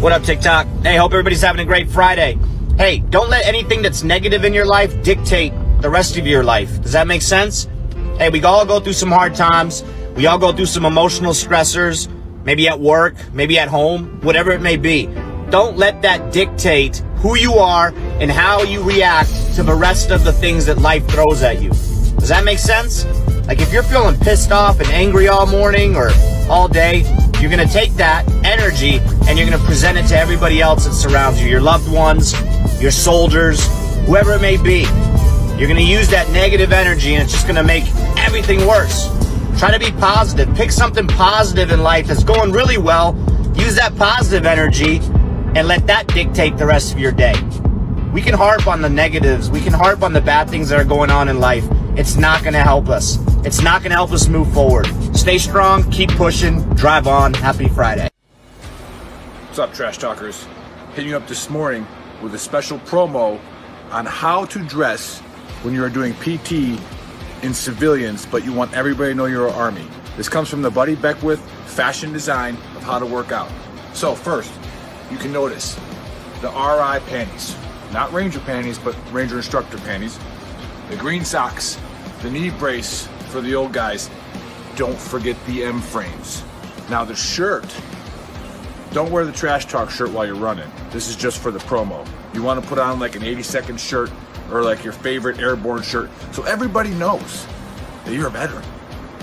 What up, TikTok? Hey, hope everybody's having a great Friday. Hey, don't let anything that's negative in your life dictate the rest of your life. Does that make sense? Hey, we all go through some hard times. We all go through some emotional stressors, maybe at work, maybe at home, whatever it may be. Don't let that dictate who you are and how you react to the rest of the things that life throws at you. Does that make sense? Like if you're feeling pissed off and angry all morning or all day, you're going to take that energy and you're going to present it to everybody else that surrounds you, your loved ones, your soldiers, whoever it may be. You're going to use that negative energy and it's just going to make everything worse. Try to be positive. Pick something positive in life that's going really well. Use that positive energy and let that dictate the rest of your day. We can harp on the negatives. We can harp on the bad things that are going on in life. It's not going to help us. It's not going to help us move forward. Stay strong, keep pushing, drive on. Happy Friday. What's up, Trash Talkers? Hitting you up this morning with a special promo on how to dress when you are doing PT in civilians, but you want everybody to know you're an Army. This comes from the Buddy Beckwith fashion design of how to work out. So first, you can notice the RI panties. Not Ranger panties, but Ranger Instructor panties. The green socks, the knee brace for the old guys. Don't forget the M frames. Now the shirt, don't wear the Trash Talk shirt while you're running. This is just for the promo. You want to put on like an 80-second shirt or like your favorite airborne shirt so everybody knows that you're a veteran.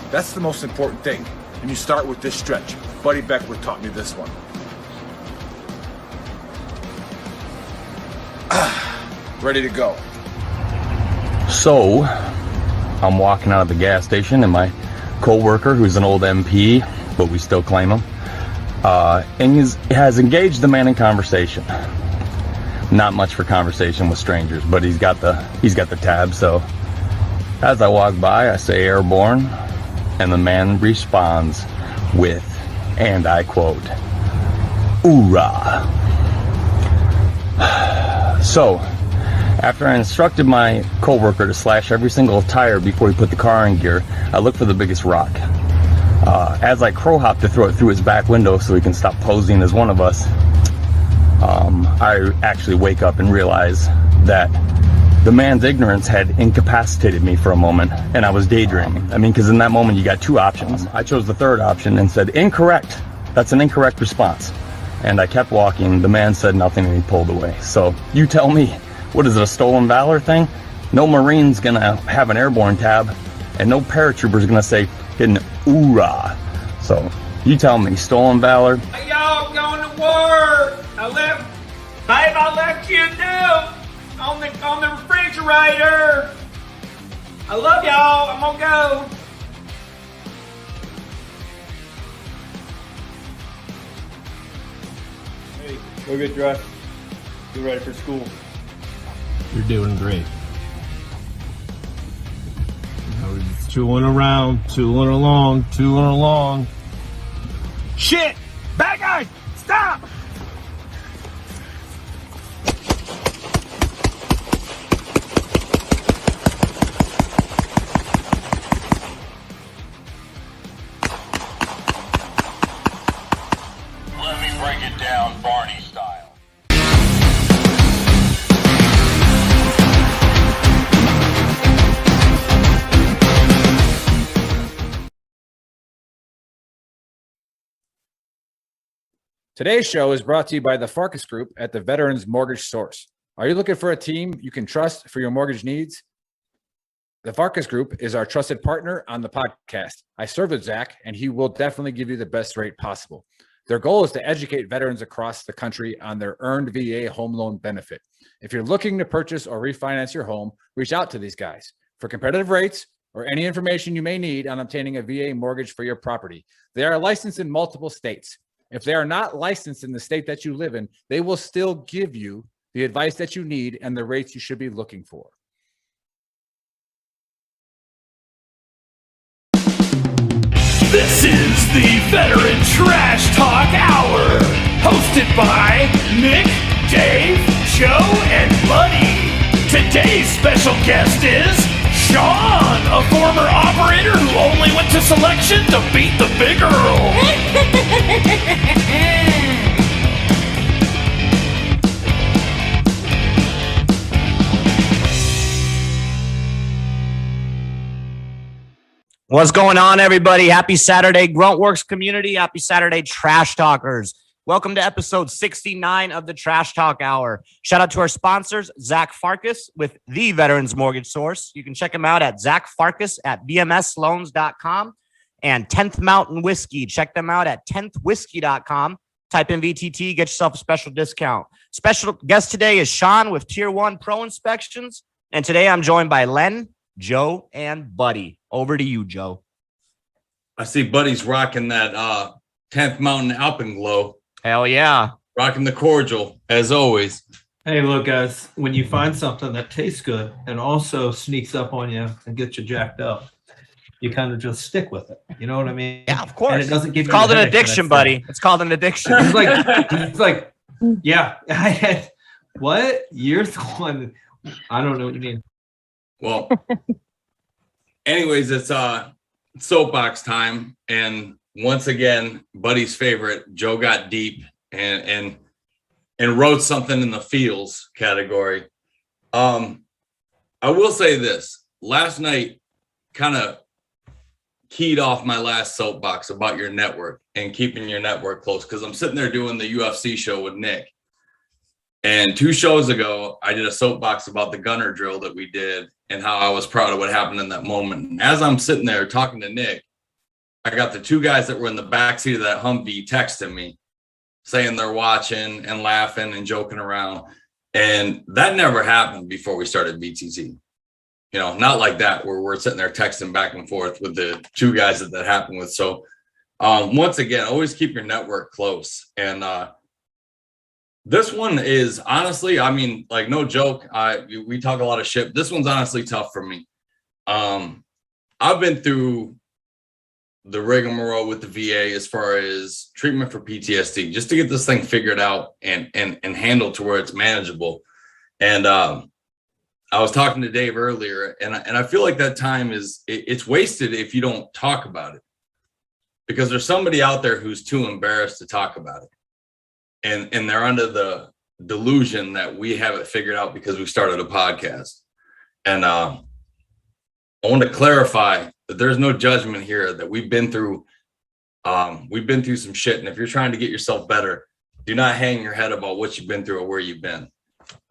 That's the most important thing. And you start with this stretch. Buddy Beckwith taught me this one. Ready to go. So, I'm walking out of the gas station and my co-worker, who's an old MP, but we still claim him, and has engaged the man in conversation. Not much for conversation with strangers, but he's got the tab. So, as I walk by, I say airborne, and the man responds with, and I quote, "Hoorah." So, after I instructed my coworker to slash every single tire before he put the car in gear, I looked for the biggest rock. As I crow hop to throw it through his back window so he can stop posing as one of us, I actually wake up and realize that the man's ignorance had incapacitated me for a moment, and I was daydreaming. I mean, because in that moment you got two options. I chose the third option and said, "Incorrect. That's an incorrect response." And I kept walking. The man said nothing and he pulled away. So you tell me, what is it, a stolen valor thing? No Marine's gonna have an airborne tab, and no paratrooper's gonna say hidden hoorah. So you tell me, stolen valor? Hey, y'all, I'm going to work. I left you a note on the refrigerator. I love y'all. I'm gonna go. Hey, go get dressed. Get ready for school. You're doing great. I was tooling along. Shit! Bad guys! Stop! Let me break it down Barney style. Today's show is brought to you by the Farkas Group at the Veterans Mortgage Source. Are you looking for a team you can trust for your mortgage needs? The Farkas Group is our trusted partner on the podcast. I serve with Zach, and he will definitely give you the best rate possible. Their goal is to educate veterans across the country on their earned VA home loan benefit. If you're looking to purchase or refinance your home, reach out to these guys for competitive rates or any information you may need on obtaining a VA mortgage for your property. They are licensed in multiple states. If they are not licensed in the state that you live in, they will still give you the advice that you need and the rates you should be looking for. This is the Veteran Trash Talk Hour, hosted by Nick, Dave, Joe, and Buddy. Today's special guest is Sean, a former operator who only went to selection to beat the Big Earl. What's going on, everybody? Happy Saturday, Gruntworks community. Happy Saturday, Trash Talkers. Welcome to episode 69 of the Trash Talk Hour. Shout out to our sponsors, Zach Farkas with the Veterans Mortgage Source. You can check him out at Zach Farkas at bmsloans.com, and 10th Mountain Whiskey. Check them out at 10thwhiskey.com. Type in VTT, get yourself a special discount. Special guest today is Sean with Tier 1 Pro Inspections. And today I'm joined by Len, Joe, and Buddy. Over to you, Joe. I see Buddy's rocking that 10th Mountain Alpenglow. Hell yeah. Rocking the cordial, as always. Hey, look, guys, when you find something that tastes good and also sneaks up on you and gets you jacked up, you kind of just stick with it. You know what I mean? Yeah, of course. And it doesn't give it's you called a an headache addiction, the next buddy. day. It's called an addiction. He's like, yeah, I had, what? You're the one. I don't know what you mean. Well, anyways, it's soapbox time, and once again, Buddy's favorite, Joe got deep and wrote something in the feels category. I will say this: last night kind of keyed off my last soapbox about your network and keeping your network close, because I'm sitting there doing the UFC show with Nick. And 2 shows ago, I did a soapbox about the gunner drill that we did and how I was proud of what happened in that moment. And as I'm sitting there talking to Nick, I got the 2 guys that were in the backseat of that Humvee texting me, saying they're watching and laughing and joking around. And that never happened before we started BTT. You know, not like that, where we're sitting there texting back and forth with the 2 guys that happened with. So once again, always keep your network close. And this one is honestly, I mean, like, no joke. We talk a lot of shit. This one's honestly tough for me. I've been through the rigmarole with the VA as far as treatment for PTSD, just to get this thing figured out and handled to where it's manageable. And I was talking to Dave earlier, and I feel like that time it's wasted if you don't talk about it, because there's somebody out there who's too embarrassed to talk about it. And they're under the delusion that we have it figured out because we started a podcast. And I want to clarify that there's no judgment here, that we've been through some shit. And if you're trying to get yourself better, do not hang your head about what you've been through or where you've been.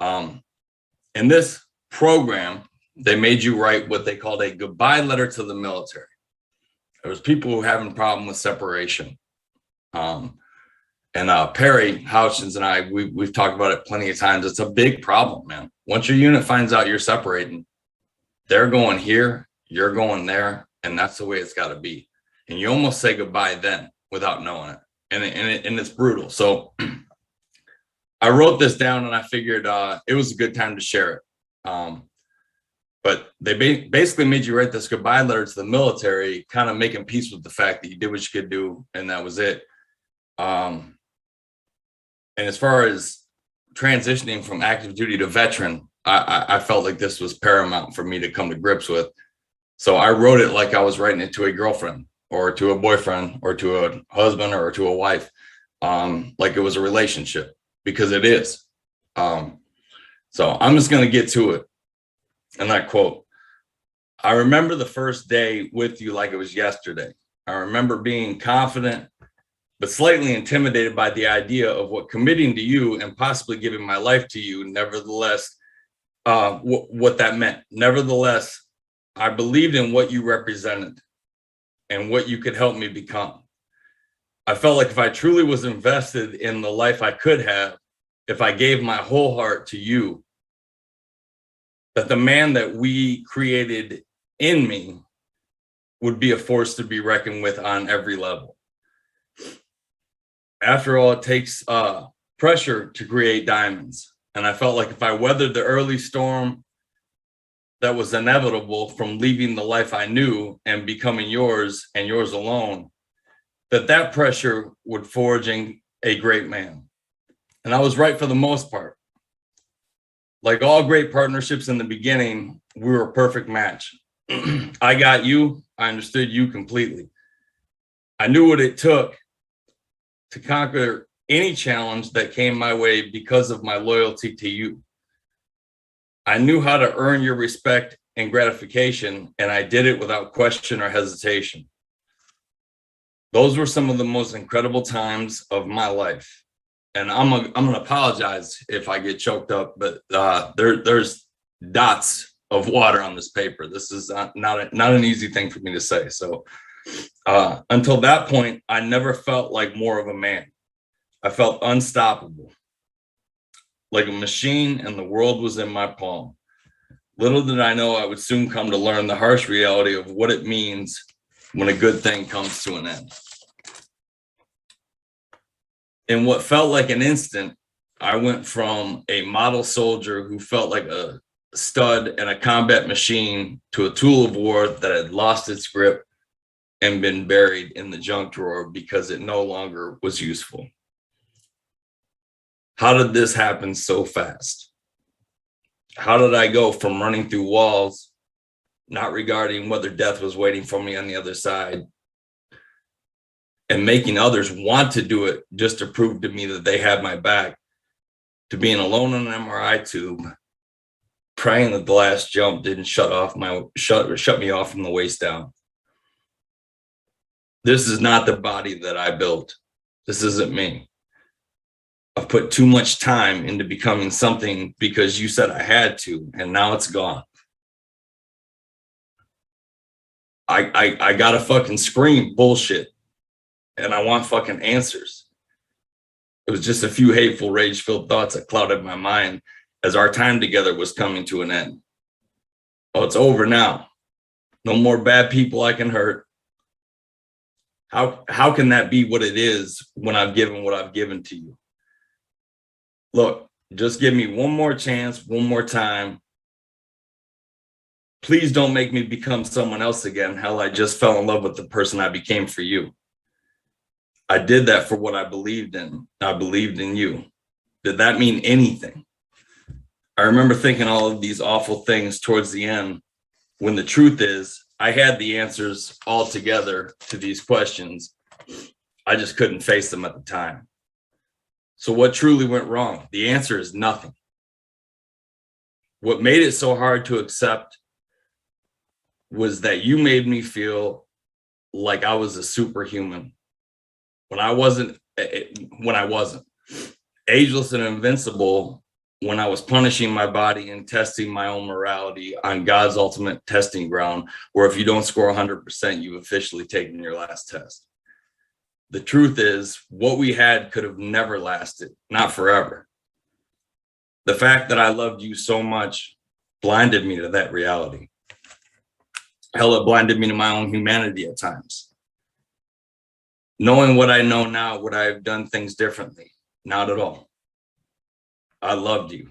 In this program, they made you write what they called a goodbye letter to the military. There was people who were having a problem with separation. And Perry Houchins and I, we've talked about it plenty of times. It's a big problem, man. Once your unit finds out you're separating, they're going here, you're going there, and that's the way it's got to be. And you almost say goodbye then without knowing it. And it's brutal. So I wrote this down, and I figured it was a good time to share it. But they basically made you write this goodbye letter to the military, kind of making peace with the fact that you did what you could do, and that was it. And as far as transitioning from active duty to veteran, I felt like this was paramount for me to come to grips with. So I wrote it like I was writing it to a girlfriend or to a boyfriend or to a husband or to a wife, like it was a relationship, because it is. So I'm just going to get to it. And that quote: I remember the first day with you like it was yesterday. I remember being confident, but slightly intimidated by the idea of what committing to you and possibly giving my life to you, nevertheless, what that meant. Nevertheless, I believed in what you represented and what you could help me become. I felt like if I truly was invested in the life I could have, if I gave my whole heart to you, that the man that we created in me would be a force to be reckoned with on every level. After all, it takes pressure to create diamonds. And I felt like if I weathered the early storm that was inevitable from leaving the life I knew and becoming yours and yours alone, that pressure would forge a great man. And I was right for the most part. Like all great partnerships in the beginning, we were a perfect match. I got you. I understood you completely. I knew what it took to conquer any challenge that came my way because of my loyalty to you. I knew how to earn your respect and gratification, and I did it without question or hesitation. Those were some of the most incredible times of my life. And I'm gonna apologize if I get choked up, but there's dots of water on this paper. This is not an easy thing for me to say. So until that point, I never felt like more of a man. I felt unstoppable, like a machine, and the world was in my palm. Little did I know I would soon come to learn the harsh reality of what it means when a good thing comes to an end. In what felt like an instant, I went from a model soldier who felt like a stud and a combat machine to a tool of war that had lost its grip and been buried in the junk drawer because it no longer was useful. How did this happen so fast? How did I go from running through walls, not regarding whether death was waiting for me on the other side, and making others want to do it just to prove to me that they had my back, to being alone in an MRI tube, praying that the last jump didn't shut me off from the waist down? This is not the body that I built. This isn't me. I've put too much time into becoming something because you said I had to, and now it's gone. I gotta fucking scream bullshit, and I want fucking answers. It was just a few hateful, rage-filled thoughts that clouded my mind as our time together was coming to an end. Oh, it's over now. No more bad people I can hurt. How can that be what it is when I've given what I've given to you? Look, just give me one more chance, one more time. Please don't make me become someone else again. Hell, I just fell in love with the person I became for you. I did that for what I believed in. I believed in you. Did that mean anything? I remember thinking all of these awful things towards the end, when the truth is, I had the answers all together to these questions. I just couldn't face them at the time. So what truly went wrong? The answer is nothing. What made it so hard to accept was that you made me feel like I was a superhuman when I wasn't. Ageless and invincible when I was punishing my body and testing my own morality on God's ultimate testing ground, where if you don't score 100%, you've officially taken your last test. The truth is, what we had could have never lasted, not forever. The fact that I loved you so much blinded me to that reality. Hell, it blinded me to my own humanity at times. Knowing what I know now, would I have done things differently? Not at all. I loved you.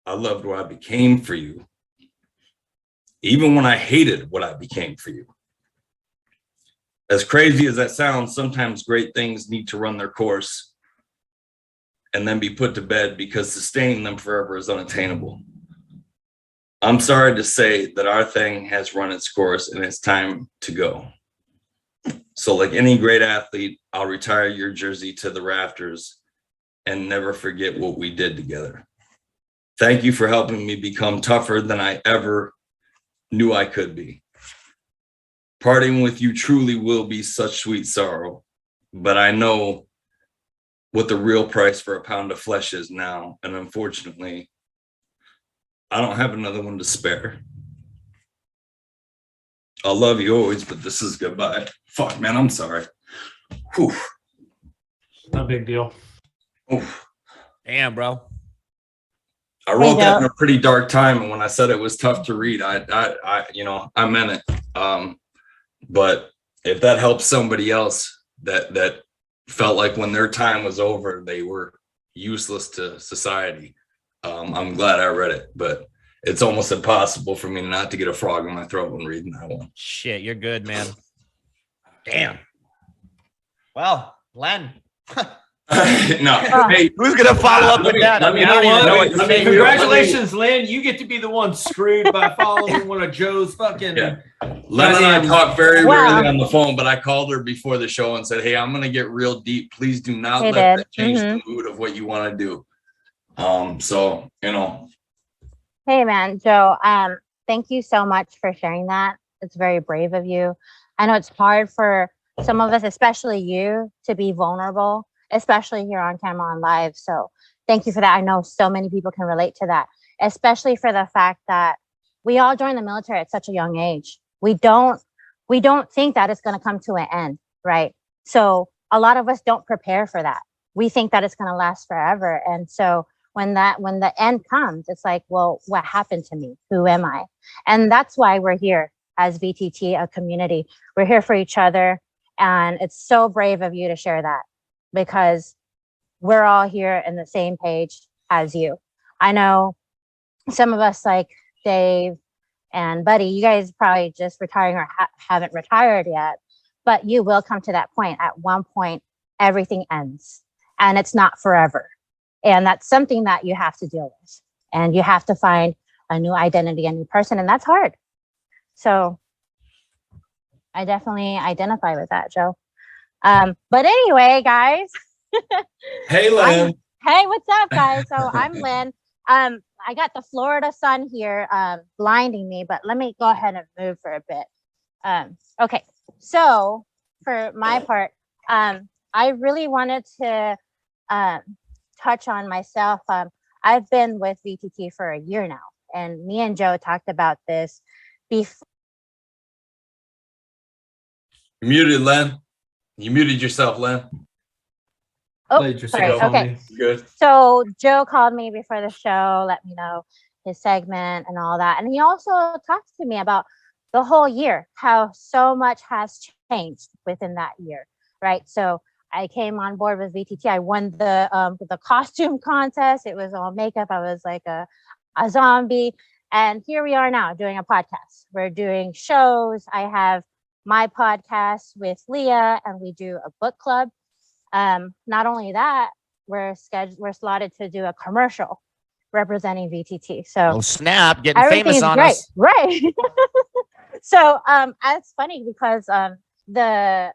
I loved what I became for you, even when I hated what I became for you. As crazy as that sounds, sometimes great things need to run their course and then be put to bed because sustaining them forever is unattainable. I'm sorry to say that our thing has run its course and it's time to go. So like any great athlete, I'll retire your jersey to the rafters and never forget what we did together. Thank you for helping me become tougher than I ever knew I could be. Parting with you truly will be such sweet sorrow, but I know what the real price for a pound of flesh is now, and unfortunately, I don't have another one to spare. I'll love you always, but this is goodbye. Fuck, man, I'm sorry. Whew. No big deal. Oof. Damn, bro. I wrote that in a pretty dark time, and when I said it was tough to read, I meant it. But if that helps somebody else that felt like when their time was over, they were useless to society, I'm glad I read it. But it's almost impossible for me not to get a frog in my throat when reading that one. Shit, you're good, man. Damn. Well, Len. No. Hey, who's gonna follow up with that? I mean, I don't even know what to say. Congratulations, Len. You get to be the one screwed by following one of Joe's fucking. Yeah. Len and I talk very rarely on the phone, but I called her before the show and said, "Hey, I'm gonna get real deep. Please do not let that change the mood of what you want to do." So Hey, man, Joe. thank you so much for sharing that. It's very brave of you. I know it's hard for some of us, especially you, to be vulnerable, especially here on camera on live. So thank you for that. I know so many people can relate to that, especially for the fact that we all joined the military at such a young age. We don't think that it's going to come to an end, right? So a lot of us don't prepare for that. We think that it's going to last forever. And so when the end comes, it's like, well, what happened to me? Who am I? And that's why we're here as VTT, a community. We're here for each other. And it's so brave of you to share that, because we're all here in the same page as you. I know some of us, like Dave and Buddy, you guys probably just retiring or haven't retired yet, but you will come to that point. At one point, everything ends and it's not forever. And that's something that you have to deal with. And you have to find a new identity, a new person, and that's hard. So I definitely identify with that, Joe. But anyway, guys. Hey, Len. Hey, what's up, guys? So I'm Len. I got the Florida sun here blinding me, but let me go ahead and move for a bit. Okay, so for my part, I really wanted to touch on myself. I've been with VTT for a year now, and me and Joe talked about this before. You're muted, Len. You muted yourself, Len. Oh, sorry. Okay. Good. So Joe called me before the show, let me know his segment and all that. And he also talked to me about the whole year, how so much has changed within that year, right? So I came on board with VTT. I won the costume contest. It was all makeup. I was like a zombie. And here we are now doing a podcast. We're doing shows. I have my podcast with Leah, and we do a book club. Not only that, we're slotted to do a commercial representing VTT. So oh snap, getting famous on great. us. Right. So it's funny because the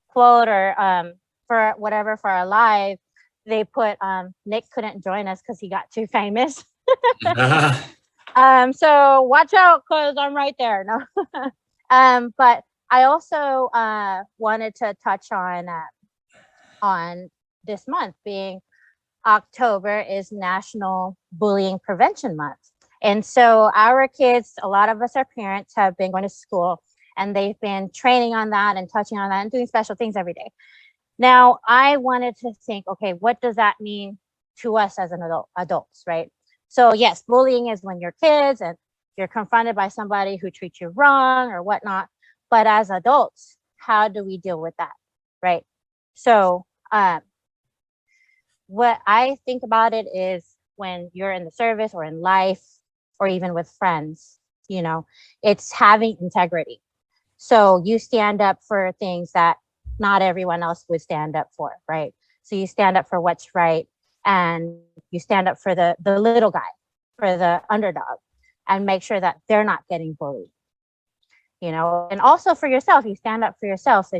quote or for whatever for our live, they put Nick couldn't join us because he got too famous. So watch out because I'm right there. No. But I also wanted to touch on this month being October is National Bullying Prevention Month. And so our kids, a lot of us, our parents, have been going to school and they've been training on that and touching on that and doing special things every day. Now, I wanted to think, okay, what does that mean to us as adults, right? So yes, bullying is when you're kids and you're confronted by somebody who treats you wrong or whatnot. But as adults, how do we deal with that, right? So what I think about it is when you're in the service or in life or even with friends, you know, it's having integrity. So you stand up for things that not everyone else would stand up for, right? So you stand up for what's right and you stand up for the little guy, for the underdog, and make sure that they're not getting bullied. You know, and also for yourself, you stand up for yourself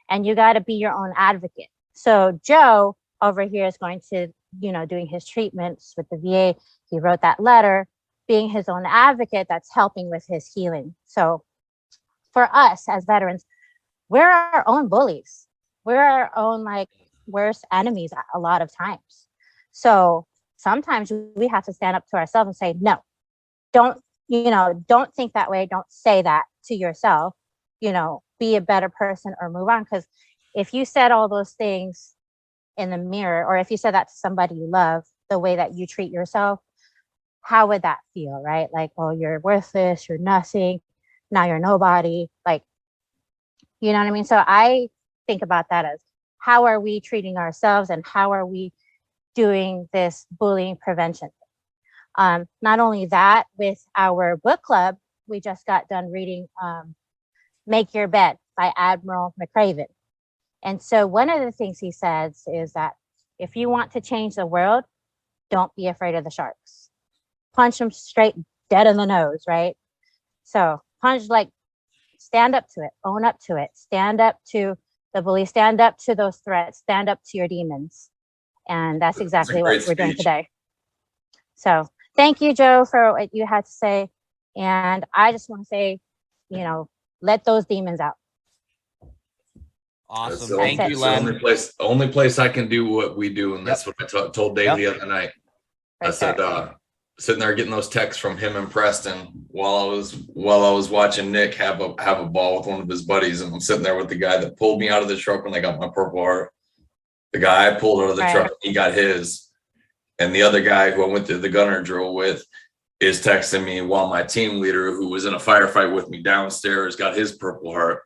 and you got to be your own advocate. So Joe over here is going to, you know, doing his treatments with the VA. He wrote that letter, being his own advocate that's helping with his healing. So for us as veterans, we're our own bullies. We're our own like worst enemies a lot of times. So sometimes we have to stand up to ourselves and say, no, don't think that way. Don't say that to yourself, you know, be a better person or move on. Because if you said all those things in the mirror, or if you said that to somebody you love, the way that you treat yourself, how would that feel, right? Like, oh, you're worthless, you're nothing, now you're nobody. Like, you know what I mean? So I think about that as how are we treating ourselves and how are we doing this bullying prevention? Not only that, with our book club, we just got done reading Make Your Bed by Admiral McRaven. And so one of the things he says is that if you want to change the world, don't be afraid of the sharks. Punch them straight dead in the nose, right? So punch, like, stand up to it, own up to it, stand up to the bully, stand up to those threats, stand up to your demons. And that's exactly what we're doing today. So thank you, Joe, for what you had to say. And I just want to say, let those demons out. Awesome. the Thank only, you, it's the Len. only place I can do what we do, and that's what I told Dave the other night. I said, sitting there getting those texts from him and Preston while I was watching Nick have a ball with one of his buddies, and I'm sitting there with the guy that pulled me out of the truck when they got my Purple Heart. The guy I pulled out of the truck, he got his, and the other guy who I went to the gunner drill with is texting me while my team leader, who was in a firefight with me downstairs, got his Purple Heart.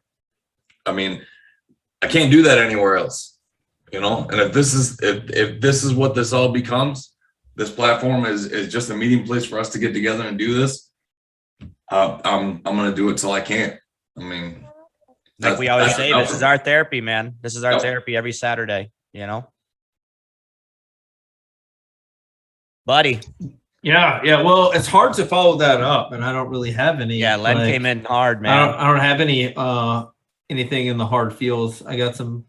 I mean, I can't do that anywhere else, And if this is what this all becomes, this platform is just a meeting place for us to get together and do this. I'm gonna do it till I can't. I mean, like we always say, this is our therapy, man. This is our therapy every Saturday. Buddy. Yeah. Well, it's hard to follow that up, and I don't really have any. Yeah, Len came in hard, man. I don't have any anything in the hard feels. I got some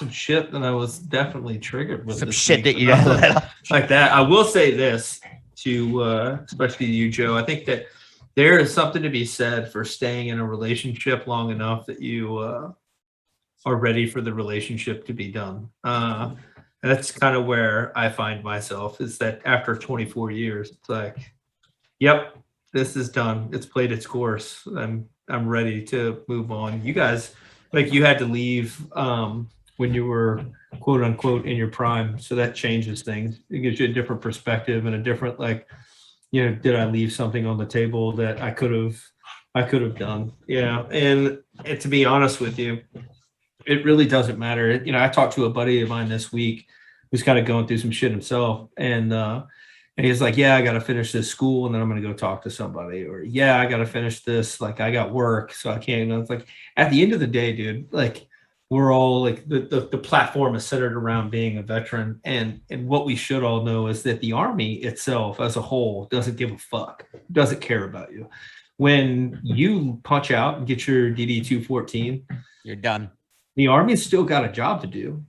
shit that I was definitely triggered with. Some shit that you got like that. I will say this to especially you, Joe. I think that there is something to be said for staying in a relationship long enough that you are ready for the relationship to be done. That's kind of where I find myself, is that after 24 years, it's like, yep, this is done. It's played its course. I'm ready to move on. You guys, like, you had to leave when you were quote unquote in your prime. So that changes things. It gives you a different perspective and a different, like, did I leave something on the table that I could have done? Yeah. And to be honest with you, it really doesn't matter. I talked to a buddy of mine this week who's kind of going through some shit himself. And he's like, yeah, I got to finish this school and then I'm going to go talk to somebody. Or, yeah, I got to finish this. Like, I got work, so I can't. It's like, at the end of the day, dude, like, we're all like, the platform is centered around being a veteran. And what we should all know is that the Army itself as a whole doesn't give a fuck, doesn't care about you. When you punch out and get your DD-214, you're done. The Army's still got a job to do.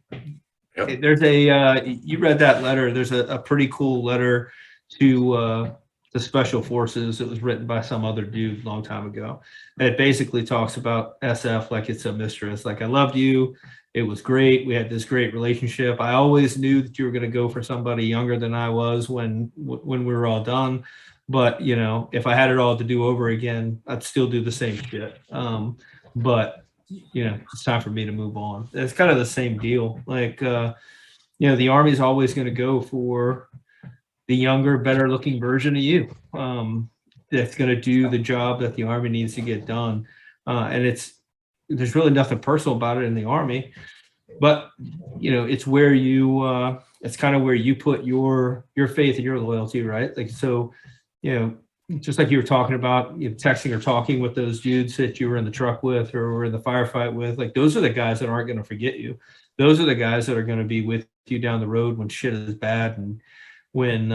Yep. There's you read that letter. There's a pretty cool letter to the Special Forces. It was written by some other dude a long time ago. And it basically talks about SF like it's a mistress. Like, I loved you. It was great. We had this great relationship. I always knew that you were going to go for somebody younger than I was when we were all done. But, if I had it all to do over again, I'd still do the same shit. But it's time for me to move on. It's kind of the same deal. Like, the Army's always going to go for the younger, better looking version of you. That's going to do the job that the Army needs to get done. And there's really nothing personal about it in the Army, but it's where you, it's kind of where you put your faith and your loyalty, right? Like, so, just like you were talking about, texting or talking with those dudes that you were in the truck with or were in the firefight with, like, those are the guys that aren't going to forget you. Those are the guys that are going to be with you down the road when shit is bad and when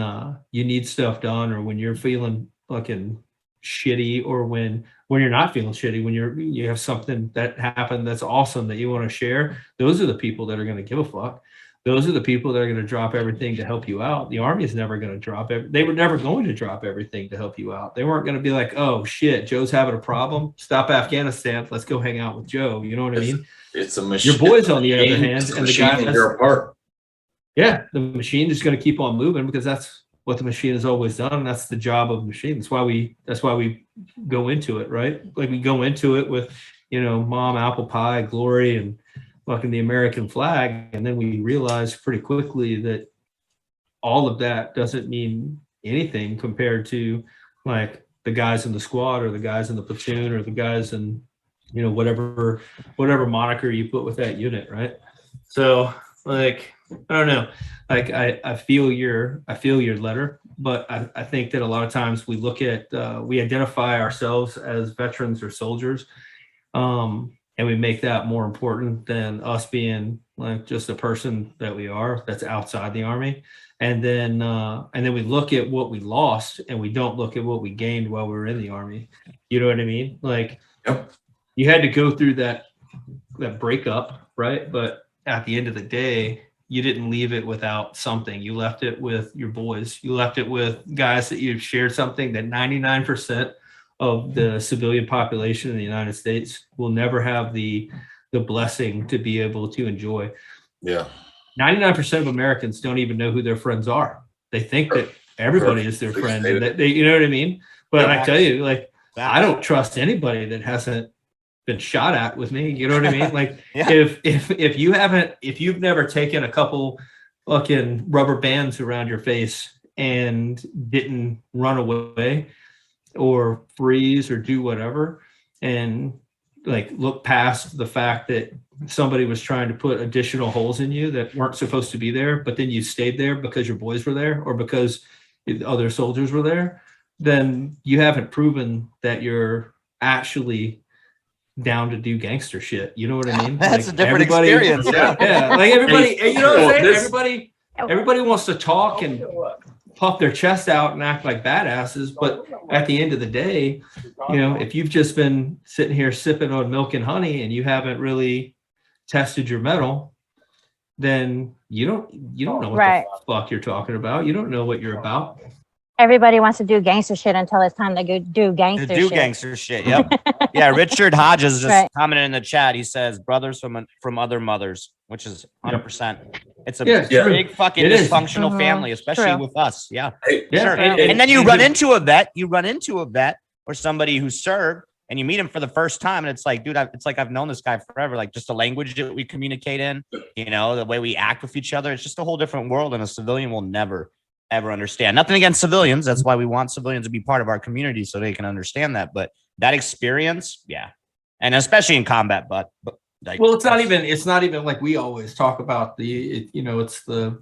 you need stuff done, or when you're feeling fucking shitty, or when you're not feeling shitty, when you have something that happened that's awesome that you want to share. Those are the people that are going to give a fuck. Those are the people that are going to drop everything to help you out. The Army is never going to drop they were never going to drop everything to help you out. They weren't going to be like, oh shit, Joe's having a problem. Stop Afghanistan. Let's go hang out with Joe. You know what I mean? It's a machine. Your boys, on the other hand, and the guy you're apart. Yeah, the machine is going to keep on moving because that's what the machine has always done. And that's the job of the machine. That's why we go into it, right? Like, we go into it with, mom, apple pie, glory, and fucking the American flag. And then we realize pretty quickly that all of that doesn't mean anything compared to, like, the guys in the squad or the guys in the platoon or the guys in, whatever moniker you put with that unit, right? So, like, I don't know. Like, I feel your letter, but I think that a lot of times we look at, we identify ourselves as veterans or soldiers, and we make that more important than us being, like, just a person that we are that's outside the Army. And then we look at what we lost and we don't look at what we gained while we were in the Army. You know what I mean? Like, yep. You had to go through that breakup, right? But at the end of the day, you didn't leave it without something. You left it with your boys. You left it with guys that you've shared something that 99% of the civilian population in the United States will never have the blessing to be able to enjoy. Yeah. 99% of Americans don't even know who their friends are. They think that everybody is their friend, and that they, you know what I mean? But I tell you, like, I don't trust anybody that hasn't been shot at with me. You know what I mean? Like, if you've never taken a couple fucking rubber bands around your face and didn't run away or freeze or do whatever, and like look past the fact that somebody was trying to put additional holes in you that weren't supposed to be there, but then you stayed there because your boys were there or because other soldiers were there, then you haven't proven that you're actually down to do gangster shit. You know what I mean? That's like a different experience. Yeah. Like everybody, you know what I'm saying? Everybody wants to talk and puff their chest out and act like badasses, but at the end of the day, you know, if you've just been sitting here sipping on milk and honey and you haven't really tested your mettle, then you don't know what the fuck you're talking about. You don't know what you're about. Everybody wants to do gangster shit until it's time to go do gangster shit. Gangster shit. Yep. Yeah. Richard Hodges just commented in the chat. He says, "Brothers from other mothers," which is 100%. It's a big fucking dysfunctional family, especially with us. Yeah. Sure. And then you run into a vet. Or somebody who served, and you meet him for the first time, and it's like, dude, it's like I've known this guy forever. Like, just the language that we communicate in, you know, the way we act with each other. It's just a whole different world, and a civilian will never ever understand. Nothing against civilians. That's why we want civilians to be part of our community so they can understand that. But that experience, and especially in combat, but like, well, it's not even like we always talk about it's the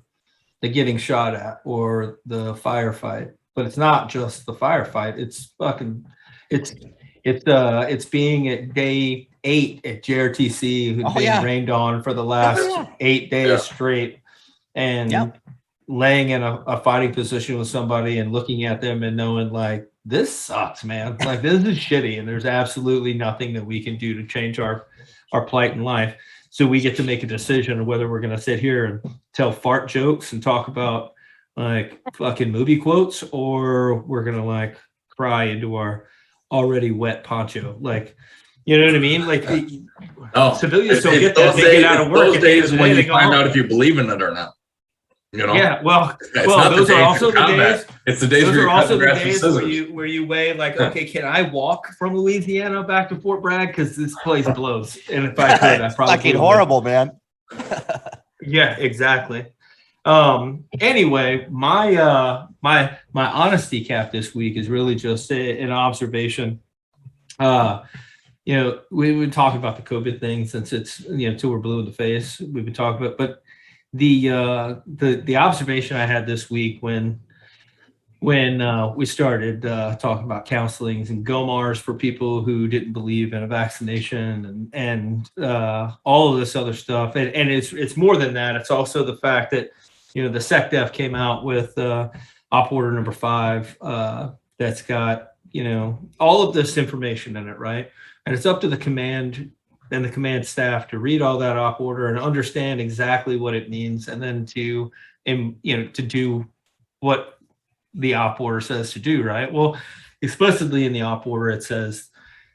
getting shot at or the firefight, but it's not just the firefight. It's fucking, it's being at day 8 at JRTC, who's been rained on for the last 8 days straight, and laying in a fighting position with somebody and looking at them and knowing like, this sucks, man. Like, this is shitty, and there's absolutely nothing that we can do to change our plight in life. So we get to make a decision of whether we're going to sit here and tell fart jokes and talk about like fucking movie quotes, or we're going to like cry into our already wet poncho. Like, you know what I mean? Like, civilians don't get that. They get out of work. Those days when you find out if you believe in it or not. You know? Yeah, well, those are also the days. It's the days. Those are also the days where you weigh like, okay, can I walk from Louisiana back to Fort Bragg? Because this place blows, and if I could, I probably fucking horrible, man. Yeah, exactly. Anyway, my honesty cap this week is really just an observation. You know, we've been talking about the COVID thing since it's, till we're blue in the face. We've been talking about, but the observation I had this week when we started talking about counselings and GOMARs for people who didn't believe in a vaccination and all of this other stuff, and it's more than that. It's also the fact that the SecDef came out with op order number 5 that's got all of this information in it, right? And it's up to the command and the command staff to read all that op order and understand exactly what it means, and then to do what the op order says to do, right? Well, explicitly in the op order, it says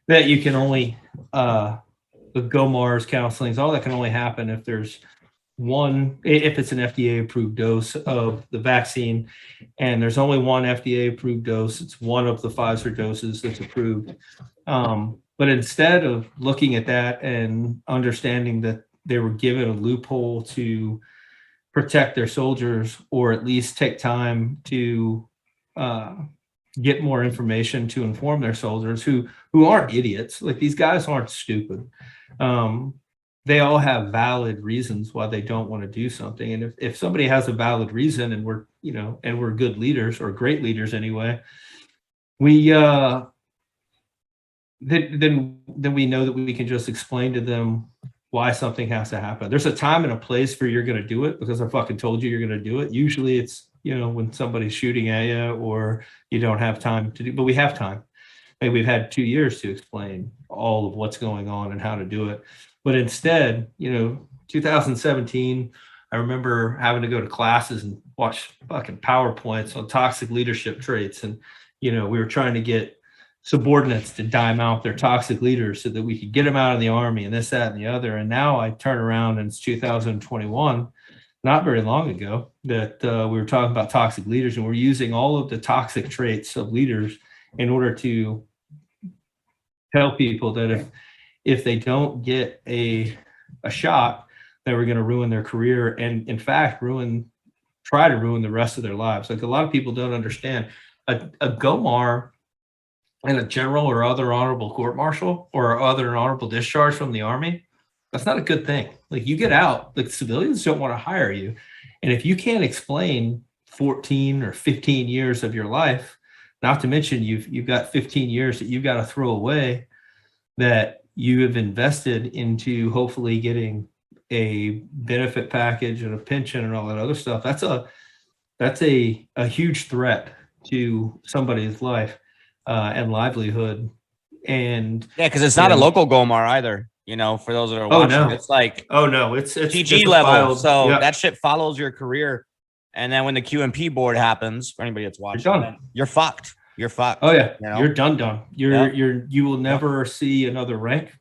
that you can only the GOMARs, counselings, all that can only happen if there's if it's an FDA approved dose of the vaccine, and there's only one FDA approved dose. It's one of the Pfizer doses that's approved. But instead of looking at that and understanding that they were given a loophole to protect their soldiers, or at least take time to get more information to inform their soldiers who aren't idiots. Like, these guys aren't stupid. They all have valid reasons why they don't want to do something. And if somebody has a valid reason, and we're good leaders, or great leaders anyway, we then we know that we can just explain to them why something has to happen. There's a time and a place where you're going to do it because I fucking told you you're going to do it. Usually it's, when somebody's shooting at you, or you don't have time to do, but we have time. Like, we've had 2 years to explain all of what's going on and how to do it. But instead, 2017, I remember having to go to classes and watch fucking PowerPoints on toxic leadership traits. And, we were trying to get subordinates to dime out their toxic leaders so that we could get them out of the Army and this, that, and the other. And now I turn around and it's 2021, not very long ago, that we were talking about toxic leaders, and we're using all of the toxic traits of leaders in order to tell people that if they don't get a shot, that we're going to ruin their career, and in fact try to ruin the rest of their lives. Like, a lot of people don't understand a GOMAR and a general or other honorable court martial or other honorable discharge from the Army, that's not a good thing. Like, you get out, like, civilians don't want to hire you. And if you can't explain 14 or 15 years of your life, not to mention you've got 15 years that you've got to throw away that you have invested into hopefully getting a benefit package and a pension and all that other stuff, that's a huge threat to somebody's life and livelihood. And yeah, because it's not a local GOMAR either. For those that are watching, it's like it's PG level. So that shit follows your career, and then when the QMP board happens, for anybody that's watching, you're fucked. You're fucked. Oh yeah, you're done. You will never see another rank,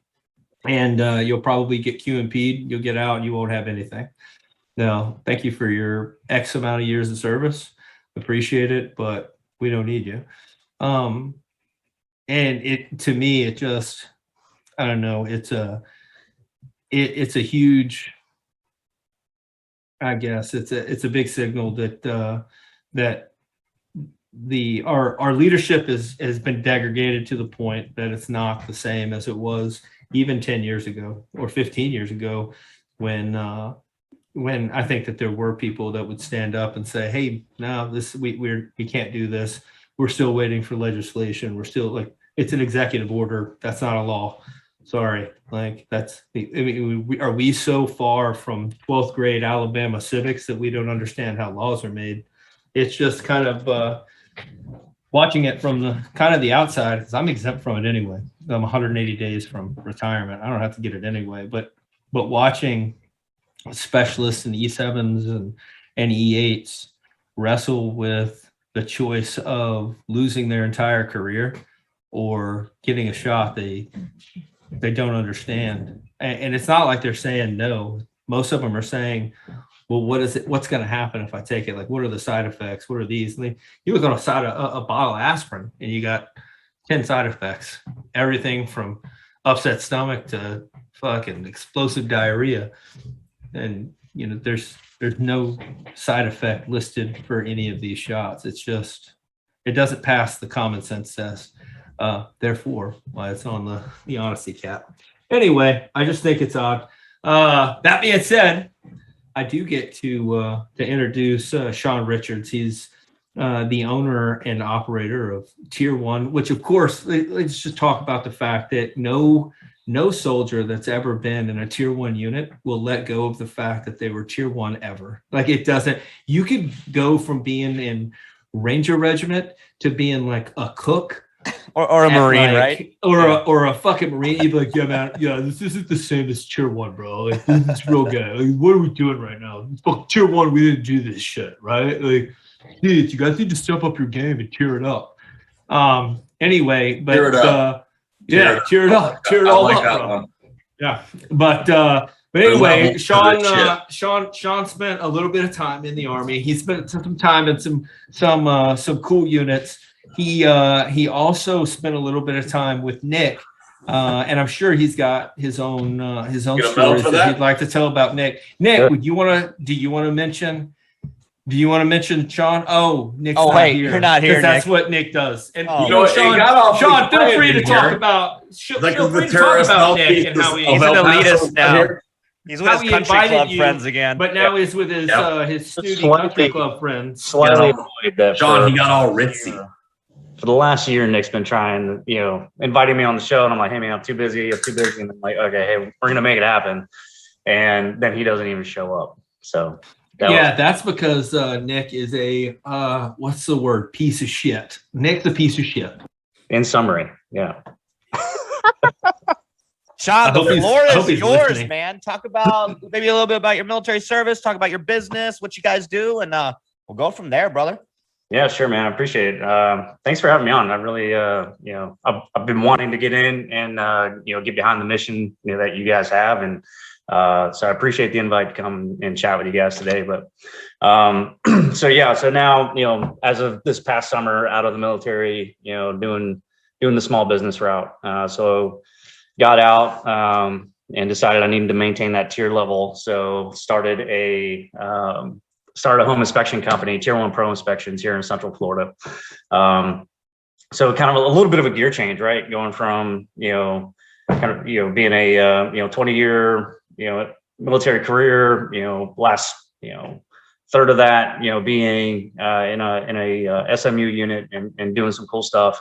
and you'll probably get QMP'd. You'll get out, and you won't have anything. No, thank you for your X amount of years of service. Appreciate it, but we don't need you. And to me, it just, I don't know. It's a huge, I guess it's a big signal that our leadership has been degraded to the point that it's not the same as it was even 10 years ago or 15 years ago, when I think that there were people that would stand up and say, hey, no, we can't do this. We're still waiting for legislation. We're still, like, it's an executive order. That's not a law. Sorry. Like, are we so far from 12th grade Alabama civics that we don't understand how laws are made? It's just kind of watching it from the outside, because I'm exempt from it anyway. I'm 180 days from retirement. I don't have to get it anyway. But watching specialists and E7s and E8s wrestle with the choice of losing their entire career or getting a shot they don't understand. And it's not like they're saying no. Most of them are saying, well, what's going to happen if I take it? Like, what are the side effects? What are these? And you look on a bottle of aspirin and you got 10 side effects, everything from upset stomach to fucking explosive diarrhea. And, there's no side effect listed for any of these shots. It's just, it doesn't pass the common sense test. Therefore, why it's on the honesty cap. Anyway, I just think it's odd. That being said, I do get to introduce Sean Richards. He's the owner and operator of Tier 1, which, of course, let's just talk about the fact that no soldier that's ever been in a Tier 1 unit will let go of the fact that they were Tier 1 ever. Like, it doesn't. You could go from being in Ranger Regiment to being like a cook. Or a Marine, right? Or a fucking Marine. You'd be like, yeah, man, yeah, this isn't the same as Tier 1, bro. Like, this is real guy. Like, what are we doing right now? Fuck Tier 1, we didn't do this shit, right? Like, dude, you guys need to step up your game and tear it up. Anyway, but Tear it up. Tear it up. Tear it all up, bro. Yeah. But anyway, Sean spent a little bit of time in the Army. He spent some time in some cool units. He also spent a little bit of time with Nick, and I'm sure he's got his own stories that he'd like to tell about Nick. Nick, do you want to mention Sean? Oh, Nick's not wait, here. you're not here. That's what Nick does. And Sean, feel free to talk about Nick and how he's an elitist now. He's with his country club friends again. But now he's with his student country club friends. Slightly annoyed that John, he got all ritzy. For the last year, Nick's been trying, inviting me on the show, and I'm like, hey man, I'm too busy. And I'm like, okay, hey, we're gonna make it happen. And then he doesn't even show up. So that's because Nick is a what's the word? Piece of shit. Nick's a piece of shit. In summary, yeah. Sean, the floor I hope is he's yours, listening. man. Talk about maybe a little bit about your military service, talk about your business, what you guys do, and we'll go from there, brother. Yeah, sure, man. I appreciate it. Thanks for having me on. I really, I've been wanting to get in and, get behind the mission, that you guys have. And so I appreciate the invite to come and chat with you guys today. But so now, as of this past summer out of the military, doing the small business route. So got out and decided I needed to maintain that tier level. So started a home inspection company, Tier 1 Pro Inspections here in Central Florida. So kind of a little bit of a gear change, right? Going from, being a, 20-year, military career, last, third of that, being in a SMU unit and doing some cool stuff.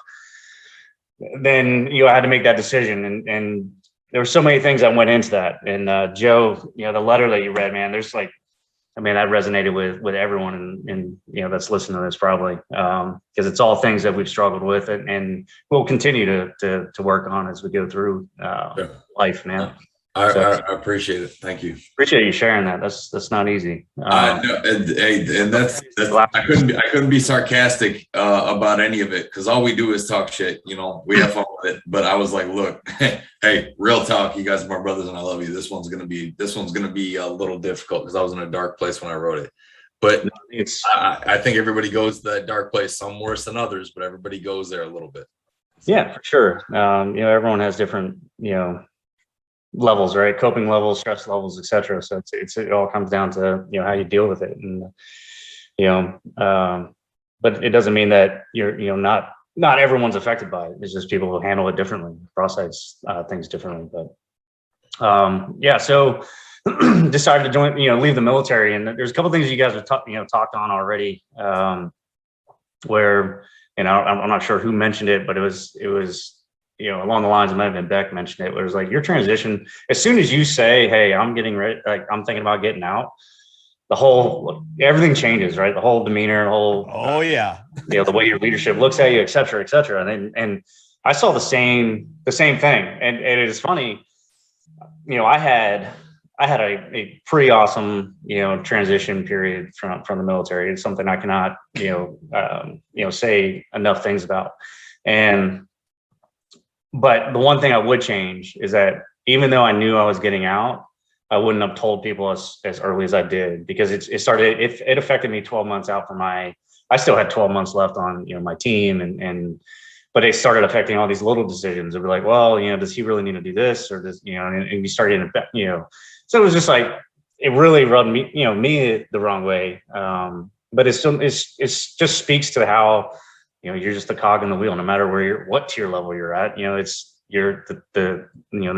Then, I had to make that decision, and there were so many things that went into that. And Joe, the letter that you read, man, there's that resonated with everyone and that's listening to this probably, because it's all things that we've struggled with and we'll continue to work on as we go through life, man. I appreciate it. Thank you. Appreciate you sharing that. That's not easy. No, and that's I couldn't be sarcastic about any of it, because all we do is talk shit. We have fun with it. But I was like, look, hey, real talk. You guys are my brothers, and I love you. This one's gonna be a little difficult because I was in a dark place when I wrote it. But I think everybody goes to that dark place, some worse than others, but everybody goes there a little bit. Yeah, for sure. Everyone has different levels, right? Coping levels, stress levels, etc. So it all comes down to how you deal with it, and but it doesn't mean that you're not everyone's affected by it. It's just people will handle it differently, process things differently. But so decided to join, leave the military, and there's a couple things you guys have talked on already, where I'm not sure who mentioned it, but it was along the lines, it might have been Beck mentioned it, where it was like your transition, as soon as you say, hey, I'm getting ready, like I'm thinking about getting out, everything changes, right? The whole demeanor, the way your leadership looks at you, et cetera, et cetera. And I saw the same thing. And it is funny, I had a pretty awesome, transition period from the military. It's something I cannot, say enough things about. But the one thing I would change is that even though I knew I was getting out, I wouldn't have told people as early as I did, because it affected me 12 months out from I still had 12 months left on, my team, but it started affecting all these little decisions. It was like, well, does he really need to do this, or does, and we started, so it was just like, it really rubbed me, me the wrong way. But it's just speaks to how, you're just the cog in the wheel, no matter what tier level you're at. The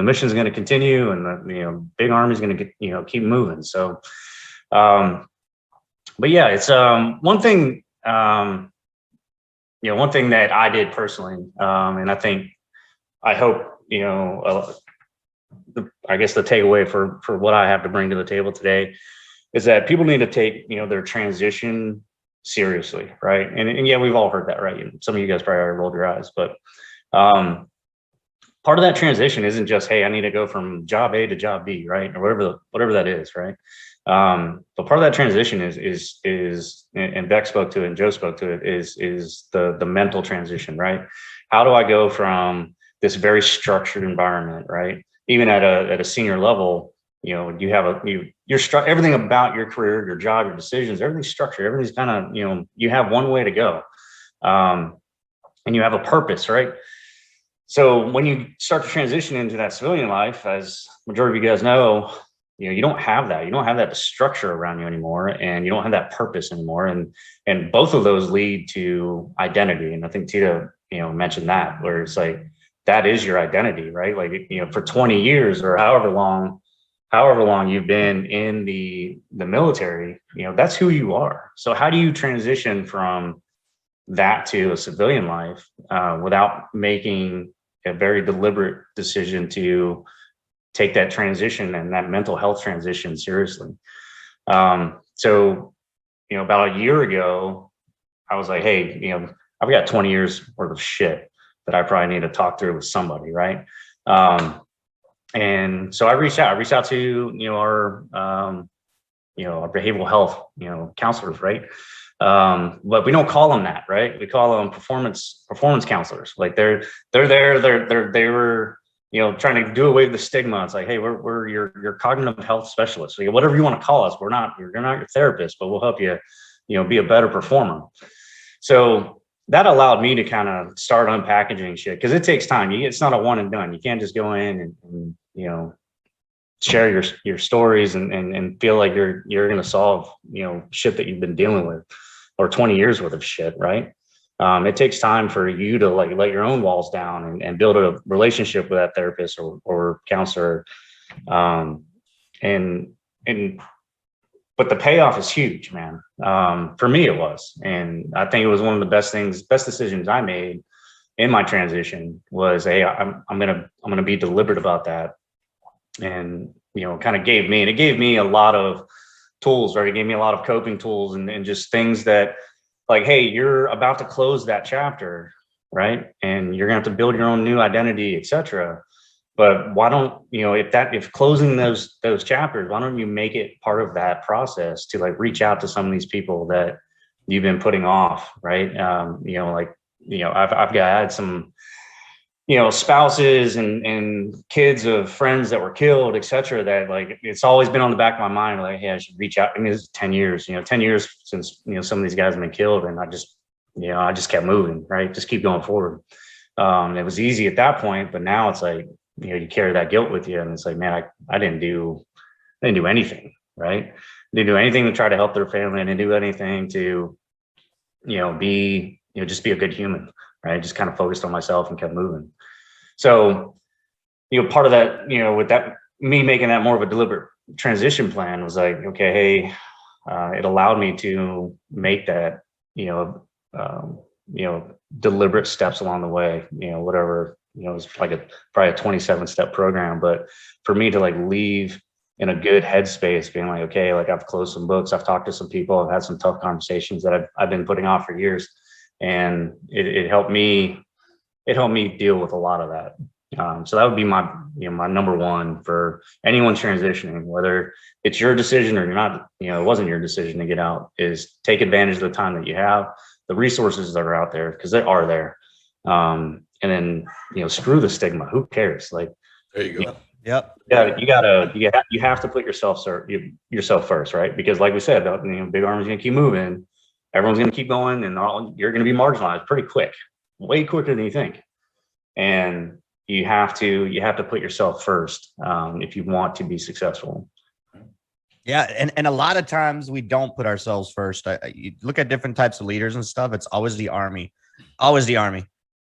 mission's going to continue, and the big army's going to keep moving. So, but yeah, it's one thing. One thing that I did personally, and I hope I guess the takeaway for what I have to bring to the table today is that people need to take their transition seriously, right? And yeah, we've all heard that, right? Some of you guys probably already rolled your eyes, but part of that transition isn't just, hey, I need to go from job A to job B, right? Or whatever that is, right? But part of that transition is and Beck spoke to it and Joe spoke to it, is the mental transition, right? How do I go from this very structured environment, right? Even at a senior level, you have everything about your career, your job, your decisions, everything's structured. Everything's kind of, you have one way to go, and you have a purpose, right? So when you start to transition into that civilian life, as majority of you guys know, you don't have that. You don't have that structure around you anymore, and you don't have that purpose anymore. And both of those lead to identity. And I think Tito, mentioned that, where it's like, that is your identity, right? Like, for 20 years or however long you've been in the military, that's who you are. So how do you transition from that to a civilian life without making a very deliberate decision to take that transition and that mental health transition seriously? So, about a year ago, I was like, hey, I've got 20 years worth of shit that I probably need to talk through with somebody, right? And so I reached out to, our behavioral health, counselors, right? But we don't call them that, right? We call them performance counselors. Like they were, trying to do away with the stigma. It's like, hey, we're your cognitive health specialists. So whatever you want to call us, you're not your therapist, but we'll help you, be a better performer. So that allowed me to kind of start unpackaging shit, because it takes time. It's not a one and done. You can't just go in and share your stories and feel like you're going to solve, shit that you've been dealing with, or 20 years worth of shit. Right. It takes time for you to like let your own walls down and build a relationship with that therapist or counselor. But the payoff is huge, man. For me, it was, and I think it was one of the best decisions I made in my transition was, hey, I'm gonna be deliberate about that. And, kind of gave me a lot of tools, right? It gave me a lot of coping tools and just things that like, hey, you're about to close that chapter, right? And you're gonna have to build your own new identity, etc. But why don't, if closing those chapters, why don't you make it part of that process to like reach out to some of these people that you've been putting off, right? I had some, spouses and kids of friends that were killed, etc. That like, it's always been on the back of my mind, like, hey, I should reach out. I mean, it's 10 years, 10 years since, some of these guys have been killed. And I just kept moving, right? Just keep going forward. It was easy at that point, but now it's like, you carry that guilt with you, and it's like, man, I didn't do anything, right? I didn't do anything to try to help their family. I didn't do anything to, be, just be a good human, right? Just kind of focused on myself and kept moving. So, part of that, with that, me making that more of a deliberate transition plan was like, okay, hey, it allowed me to make that, deliberate steps along the way, whatever. It was like probably a 27-step program, but for me to like leave in a good headspace, being like, okay, like I've closed some books, I've talked to some people, I've had some tough conversations that I've been putting off for years, and it helped me deal with a lot of that. So that would be my my number one for anyone transitioning, whether it's your decision or you're not, it wasn't your decision to get out, is take advantage of the time that you have, the resources that are out there, because they are there. And then, screw the stigma. Who cares? Like, there you go. Yep. You have to put yourself first, right? Because like we said, Big Army's going to keep moving. Everyone's going to keep going, and you're going to be marginalized pretty quick, way quicker than you think. And you have to put yourself first if you want to be successful. Yeah, and a lot of times we don't put ourselves first. You look at different types of leaders and stuff. It's always the Army.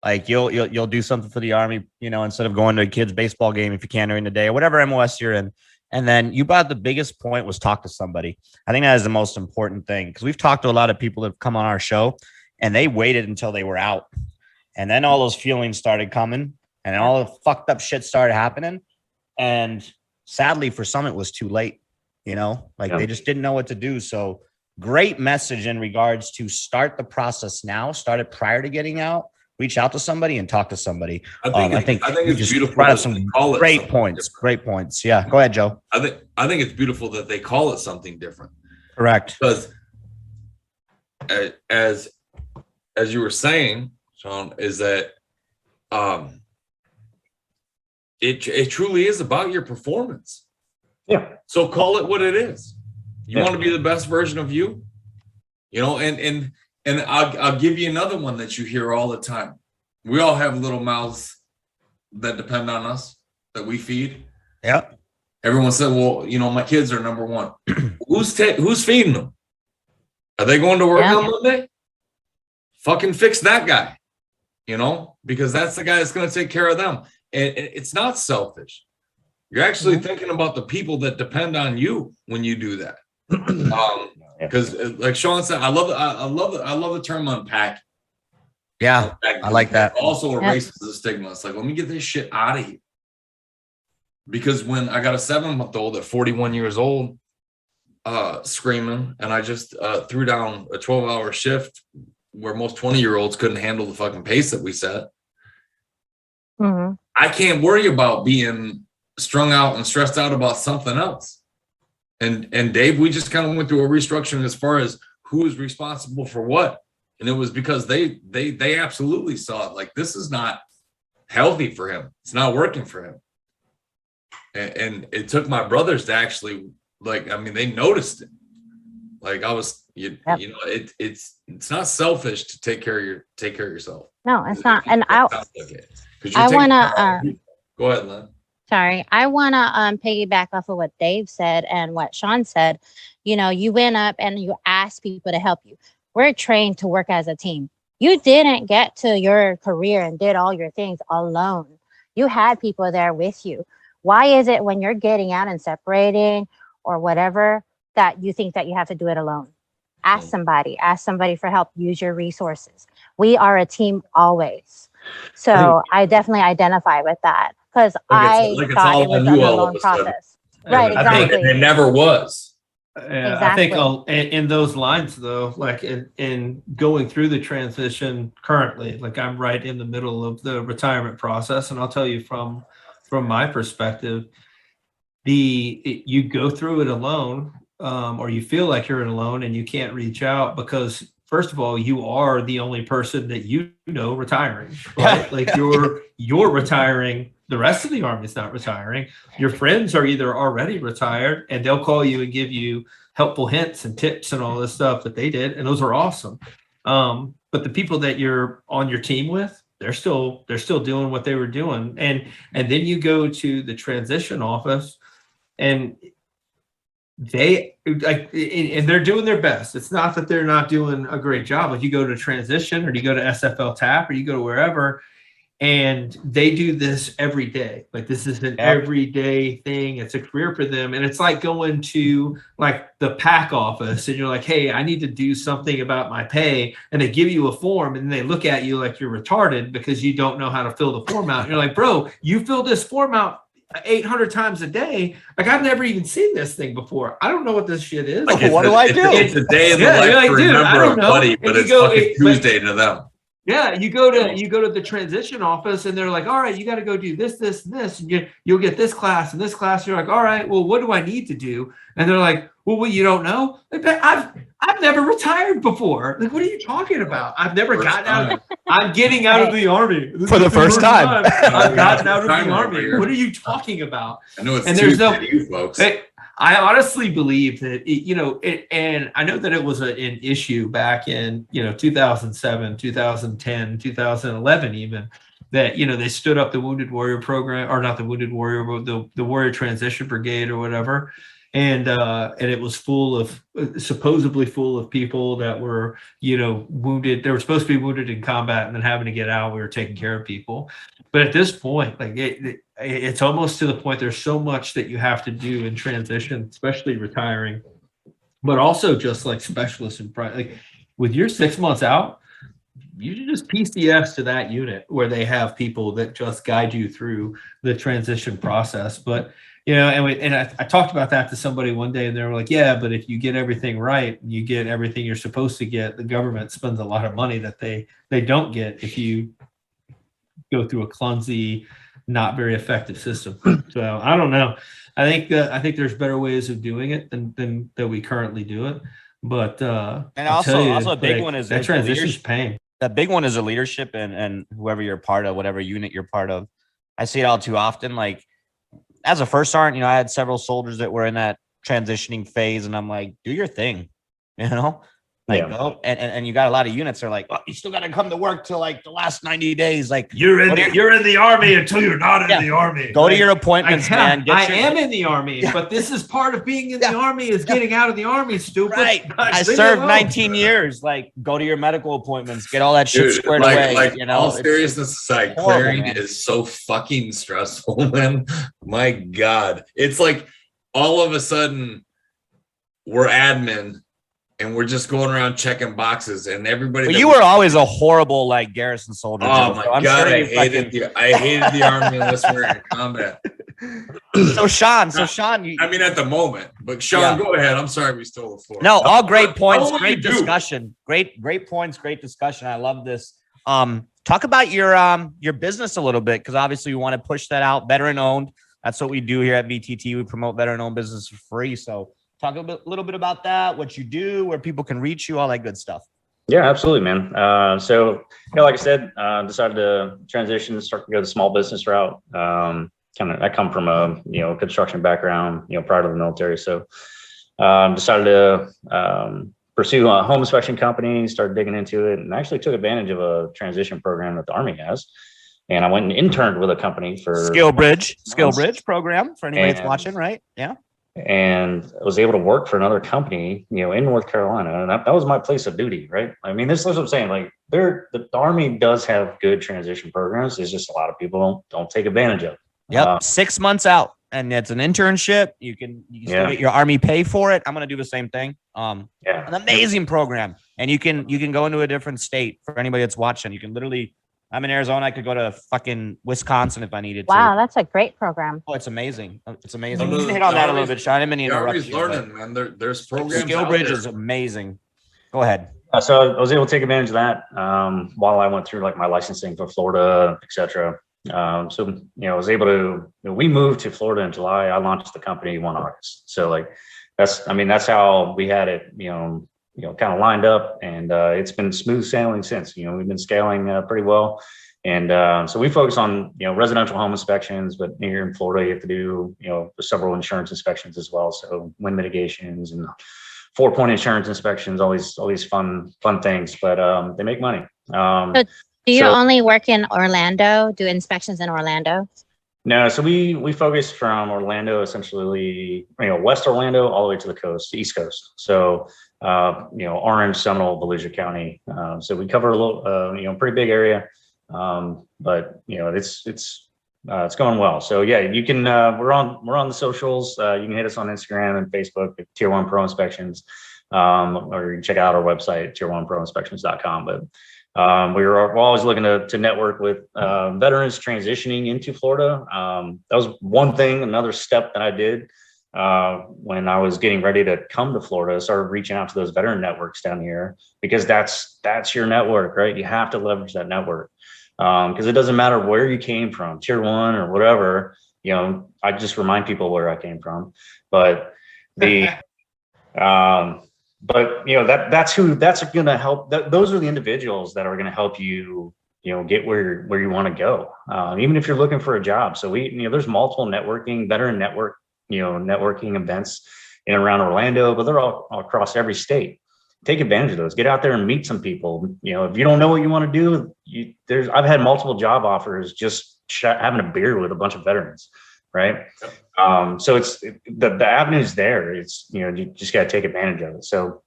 Like you'll do something for the Army, instead of going to a kid's baseball game if you can during the day or whatever MOS you're in. And then you brought the biggest point was talk to somebody. I think that is the most important thing, because we've talked to a lot of people that have come on our show and they waited until they were out. And then all those feelings started coming and all the fucked up shit started happening. And sadly for some, it was too late, They just didn't know what to do. So great message in regards to start the process now, start it prior to getting out. Reach out to somebody and talk to somebody. I think it's beautiful. Brought up some great points. Great points. Yeah, go ahead, Joe. I think it's beautiful that they call it something different. Correct. Because as you were saying, Sean, is that it truly is about your performance. Yeah. So call it what it is. You want to be the best version of you, and I'll give you another one that you hear all the time. We all have little mouths that depend on us, that we feed. Yeah. Everyone said, well, my kids are number one. Who's feeding them? Are they going to work on Monday? Fucking fix that guy, because that's the guy that's going to take care of them. And it's not selfish. You're actually thinking about the people that depend on you when you do that. Because like Sean said, I love the term unpack. Yeah, I like that. It also erases the stigma. It's like, let me get this shit out of here. Because when I got a 7-month-old at 41 years old screaming, and I just threw down a 12-hour shift where most 20-year-olds couldn't handle the fucking pace that we set. I can't worry about being strung out and stressed out about something else. And Dave, we just kind of went through a restructuring as far as who is responsible for what. And it was because they absolutely saw it like, this is not healthy for him. It's not working for him. And it took my brothers to actually, like, I mean, they noticed it. Like I was, you know, it's not selfish to take care of yourself. No, it's not. And I I want to, go ahead, Len. sorry, I want to piggyback off of what Dave said and what Sean said. You know, you went up and you asked people to help you. We're trained to work as a team. You didn't get to your career and did all your things alone. You had people there with you. Why is it when you're getting out and separating or whatever that you think that you have to do it alone? Ask somebody for help. Use your resources. We are a team always. So I definitely identify with that because I thought it was an alone process. Right, exactly. It never was. Yeah, Exactly. I think in those lines though, like in going through the transition currently, like I'm right in the middle of the retirement process, and I'll tell you from my perspective, you go through it alone, or you feel like you're alone and you can't reach out because first of all, you are the only person that you know retiring, right? Like you're retiring. The rest of the Army is not retiring. Your friends are either already retired and they'll call you and give you helpful hints and tips and all this stuff that they did. And those are awesome. But the people that you're on your team with, they're still doing what they were doing. And then you go to the transition office and they're doing their best. It's not that they're not doing a great job. Like you go to transition or you go to SFL TAP or you go to wherever, and they do this every day. Like this is an everyday thing. It's a career for them. And it's like going to like the PAC office and you're like, hey, I need to do something about my pay. And they give you a form and they look at you like you're retarded because you don't know how to fill the form out. And you're like, bro, you fill this form out 800 times a day. Like I've never even seen this thing before. I don't know what this shit is. Like, what do I do? It's a day in the life to remember a buddy, but it's fucking Tuesday to them. Yeah, you go to the transition office and they're like, all right, you got to go do this, this, and this, and you'll get this class and this class. You're like, all right, well, what do I need to do? And they're like, well, you don't know? Like, I've never retired before. Like, what are you talking about? I've never gotten out. I'm getting out of the Army for the first time. I've gotten out of the Army. What are you talking about? I know it's and there's no you folks. I honestly believe that, and I know that it was an issue back in, 2007, 2010, 2011, even that, they stood up the Wounded Warrior program, or not the Wounded Warrior, but the Warrior Transition Brigade or whatever. And it was supposedly full of people that were, wounded. They were supposed to be wounded in combat and then having to get out. We were taking care of people. But at this point, like it's almost to the point there's so much that you have to do in transition, especially retiring, but also just like specialists in like with your 6 months out, you should just PCS to that unit where they have people that just guide you through the transition process. But I talked about that to somebody one day and they were like, yeah, but if you get everything right, you get everything you're supposed to get, the government spends a lot of money that they don't get if you go through a clumsy, not very effective system. So I don't know. I think there's better ways of doing it than that we currently do it. But and also a big one is that transition's pain. The big one is a leadership and whoever you're part of, whatever unit you're part of. I see it all too often. Like as a first sergeant, I had several soldiers that were in that transitioning phase, and I'm like, do your thing, go and you got a lot of units that are like, well, you still got to come to work till like the last 90 days. Like you're in the Army until you're not in the Army. Go to your appointments, man. I am in the Army, but this is part of being in the Army is getting out of the Army, stupid. Right. I served 19 years. Like go to your medical appointments, get all that shit squared away. All seriousness aside, clearing is so fucking stressful, man. My God. It's like all of a sudden we're admin and we're just going around checking boxes, and everybody. But you were always a horrible like garrison soldier. Oh my God, I hated the Army unless we were in combat. So Sean, at the moment, but Sean, go ahead. I'm sorry we stole the floor. No, all great points, great discussion, great points, great discussion. I love this. Talk about your business a little bit because obviously you want to push that out, veteran owned. That's what we do here at VTT. We promote veteran-owned business for free. So talk little bit about that, what you do, where people can reach you, all that good stuff. Yeah, absolutely, man. So, like I said, decided to transition, start to go the small business route. I come from a construction background, prior to the military. So, decided to pursue a home inspection company, started digging into it, and actually took advantage of a transition program that the Army has. And I went and interned with a company for Skill Bridge program for anybody that's watching, right? Yeah. And I was able to work for another company, in North Carolina. And that was my place of duty, right? I mean, this is what I'm saying. Like, the Army does have good transition programs. It's just a lot of people don't take advantage of it. Yep. 6 months out, and it's an internship. You can still get your Army pay for it. I'm going to do the same thing. An amazing program. And you can go into a different state. For anybody that's watching, you can literally, I'm in Arizona. I could go to fucking Wisconsin if I needed to. Wow, that's a great program. Oh, it's amazing. It's amazing. You can hit on that a little bit, Sean. I didn't mean to interrupt you. Learning, man. There's programs. Skill Bridge is amazing. Go ahead. So I was able to take advantage of that while I went through like my licensing for Florida, etc. I was able to. We moved to Florida in July. I launched the company 1 August. So like that's how we had it. Kind of lined up, and it's been smooth sailing since. We've been scaling pretty well, and so we focus on residential home inspections. But here in Florida, you have to do several insurance inspections as well. So wind mitigations and 4-point insurance inspections, all these fun things. But they make money. So do you only work in Orlando? Do inspections in Orlando? No, so we focus from Orlando, essentially, West Orlando, all the way to the coast, the East Coast. So, Orange, Seminole, Volusia County. So we cover a little, pretty big area. But it's going well. So yeah, you can. We're on the socials. You can hit us on Instagram and Facebook at Tier 1 Pro Inspections, or you can check out our website, tier1proinspections.com. But we're always looking to network with veterans transitioning into Florida. That was another step that I did when I was getting ready to come to Florida. I started reaching out to those veteran networks down here, because that's your network, right? You have to leverage that network, because it doesn't matter where you came from, Tier 1 or whatever. I just remind people where I came from, but that's going to help. Those are the individuals that are going to help you, get where you want to go. Even if you're looking for a job. So there's multiple veteran networking events in and around Orlando, but they're all across every state. Take advantage of those. Get out there and meet some people. If you don't know what you want to do, I've had multiple job offers just having a beer with a bunch of veterans. Right. So it's the avenue's there. It's, you just got to take advantage of it. So,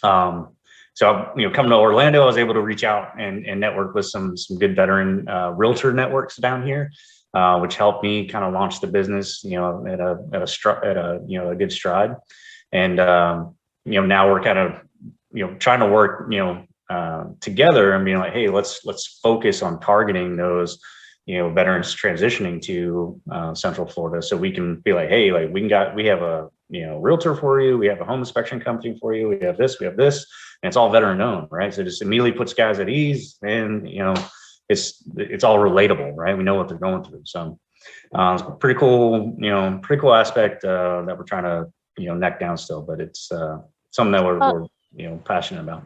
coming to Orlando, I was able to reach out and network with some good veteran realtor networks down here, which helped me kind of launch the business, at a good stride. And, now we're kind of, trying to work, together and being like, hey, let's focus on targeting those, veterans transitioning to Central Florida, so we can be like, hey, like we have a realtor for you, we have a home inspection company for you, we have this, and it's all veteran owned, right? So it just immediately puts guys at ease, and it's all relatable, right? We know what they're going through. So it's a pretty cool aspect that we're trying to neck down still, but it's something that we're passionate about.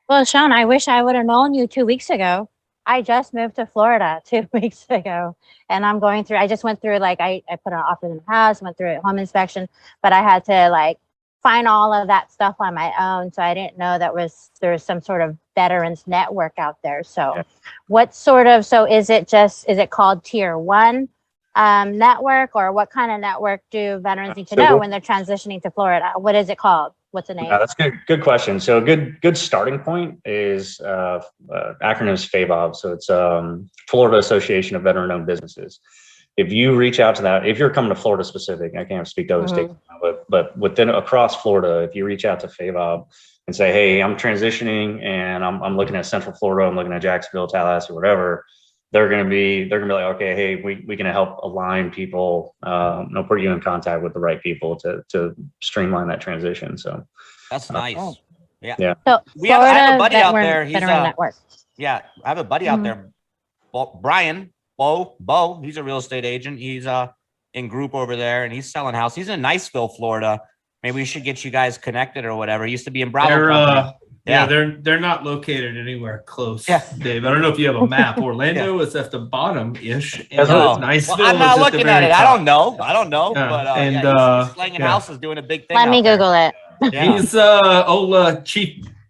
Well, Sean, I wish I would have known you 2 weeks ago. I just moved to Florida 2 weeks ago, and I just went through, like, I put an offer in the house, went through a home inspection, but I had to find all of that stuff on my own. So I didn't know there was some sort of veterans network out there. So is it called Tier 1 network, or what kind of network do veterans need to know when they're transitioning to Florida? What is it called? What's the name? That's good question. So a good starting point is acronyms FAVOB. So it's Florida Association of Veteran-Owned Businesses. If you reach out to that, if you're coming to Florida specific, I can't speak to other states, but within across Florida, if you reach out to FAVOB and say, hey, I'm transitioning and I'm looking at Central Florida, I'm looking at Jacksonville, Tallahassee, whatever, they're gonna be like, okay, hey, we can help align people, put you in contact with the right people to streamline that transition. So that's nice. Yeah. So I have a buddy out there. He's network. Yeah, I have a buddy out there, Brian Bo. He's a real estate agent. He's in group over there, and he's selling house. He's in Niceville, Florida. Maybe we should get you guys connected or whatever. He used to be in Bravo Company. They're not located anywhere close. Yeah. Dave, I don't know if you have a map. Orlando is at the bottom ish. Well, I'm not looking at it. I don't know. Yeah. But he's slanging houses, doing a big thing. Let me Google it. Yeah. He's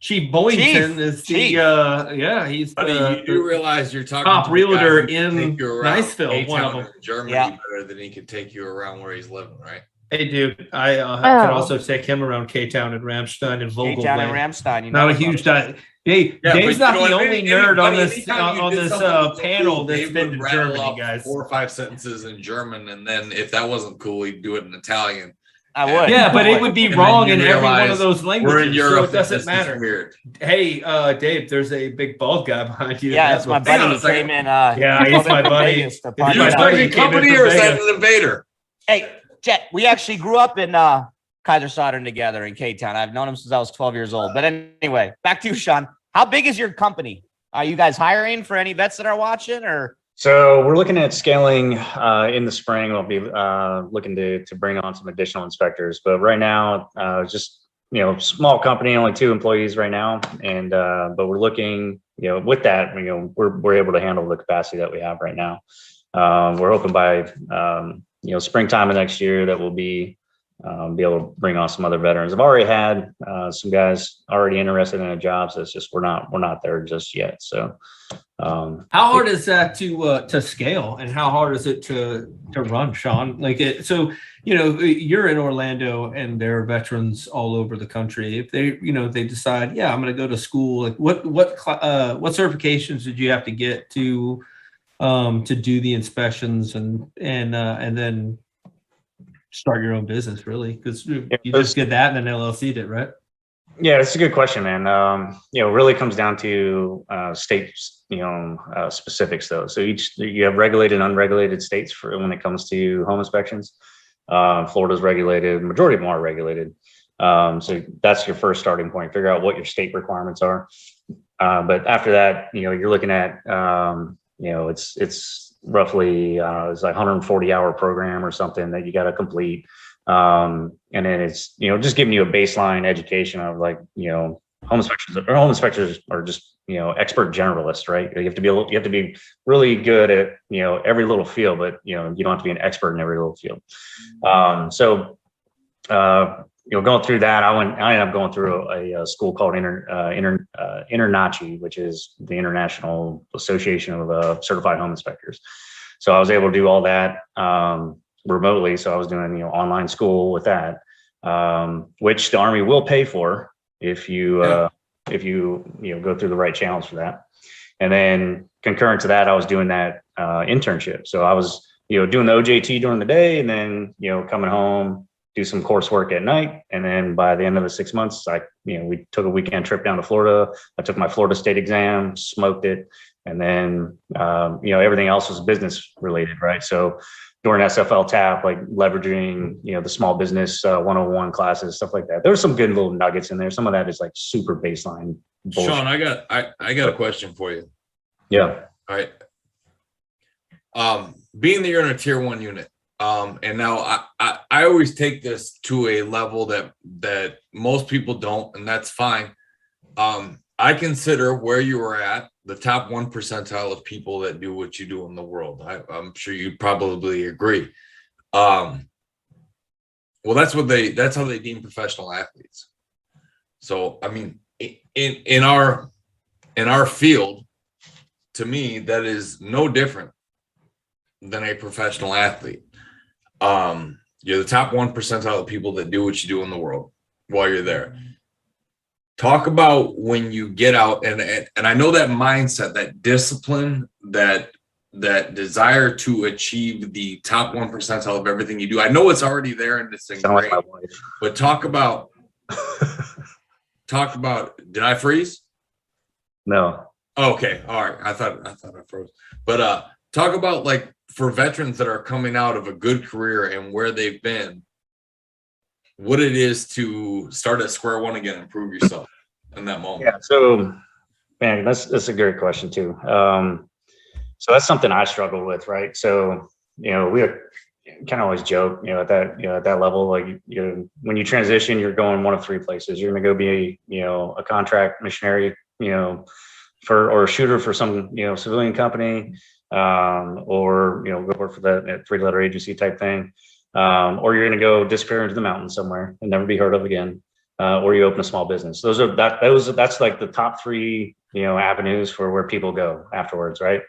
Chief Boynton is the he's Buddy, you do realize you're talking top to a guy realtor who can in take you around Niceville, one of K-Town them. in Germany better than he could take you around where he's living, right? Hey, dude, I can also take him around K-Town and Ramstein and Vogelblatt. K-Town and Ramstein. You Not a huge diet. Hey, Dave's not the only nerd on this panel that's been to Germany, guys. 4 or 5 sentences in German, and then if that wasn't cool, he'd do it in Italian. I would. Yeah, but it would be wrong in every one of those languages. We're in Europe, so it doesn't this matter. is weird. Hey, Dave, there's a big bald guy behind you. Yeah, it's my buddy who came in. Yeah, he's my buddy. Is you expecting company or is that an invader? Hey, Jet, we actually grew up in Kaiserslautern together in K-Town. I've known him since I was 12 years old. But anyway, back to you, Sean. How big is your company? Are you guys hiring for any vets that are watching, or? So we're looking at scaling in the spring. We'll be looking to bring on some additional inspectors, but right now, just small company, only 2 employees right now, and but we're looking, with that, we're able to handle the capacity that we have right now. We're hoping by springtime of next year that we'll be able to bring on some other veterans. I've already had some guys already interested in a job, so it's just we're not there just yet. So. How hard is that to scale, and how hard is it to run, Sean? You're in Orlando, and there are veterans all over the country. If they decide, I'm going to go to school, like what certifications did you have to get to do the inspections and then start your own business, really? Because you just did that, and then LLC did, right? Yeah, it's a good question, man. It really comes down to state, specifics though. So you have regulated and unregulated states for when it comes to home inspections. Florida's regulated, majority of them are regulated. So that's your first starting point. Figure out what your state requirements are. But after that, you're looking at, it's roughly it's like 140-hour program or something that you got to complete. And then it's, just giving you a baseline education of like, home inspectors are just, expert generalists, right? You have to be really good at, every little field, but, you don't have to be an expert in every little field. Going through that, I ended up going through a school called INTERNACHI, which is the International Association of Certified Home Inspectors. So I was able to do all that, remotely. So I was doing, online school with that, which the Army will pay for if you go through the right channels for that. And then concurrent to that, I was doing that internship. So I was, doing the OJT during the day, and then, coming home, do some coursework at night. And then by the end of the 6 months, we took a weekend trip down to Florida. I took my Florida state exam, smoked it. And then, everything else was business related, right? So during SFL TAP, like leveraging, the small business 101 classes, stuff like that. There's some good little nuggets in there. Some of that is like super baseline bullshit. Sean, I got a question for you. Yeah. All right. Being that you're in a tier 1 unit, and now I always take this to a level that most people don't, and that's fine. I consider where you were at the top 1 percentile of people that do what you do in the world. I'm sure you probably agree. Well, that's how they deem professional athletes. So, I mean, in our field, to me, that is no different than a professional athlete. You're the top 1 percentile of people that do what you do in the world while you're there. Talk about when you get out, and I know that mindset, that discipline, that desire to achieve the top 1 percentile of everything you do. I know it's already there and it's great, but talk about. Did I freeze? No. Okay, all right. I thought I froze. But talk about, like, for veterans that are coming out of a good career and where they've been, what it is to start at square one again and prove yourself in that moment. Yeah. So, man, that's a great question too. So that's something I struggle with, right? So, kind of always joke, at that level, like, when you transition, you're going one of three places. You're going to go be, a contract missionary, or a shooter for some, civilian company, or, go work for that 3-letter agency type thing. Or you're going to go disappear into the mountains somewhere and never be heard of again. Or you open a small business. That's like the top three, avenues for where people go afterwards. Right.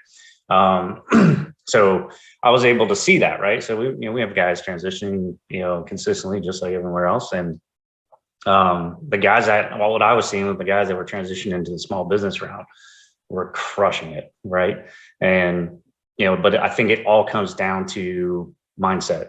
So I was able to see that, right? So we have guys transitioning, consistently, just like everywhere else. And the guys what I was seeing with the guys that were transitioning into the small business route were crushing it, right? And but I think it all comes down to mindset,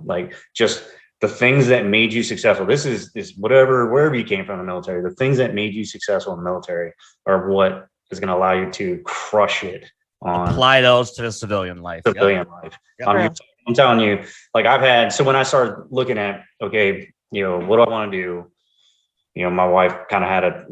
like just the things that made you successful. This is wherever you came from in the military. The things that made you successful in the military are what is going to allow you to crush it. Apply those to the civilian life. Life. Yep. I'm telling you, like so when I started looking at, okay, what do I want to do? My wife kind of had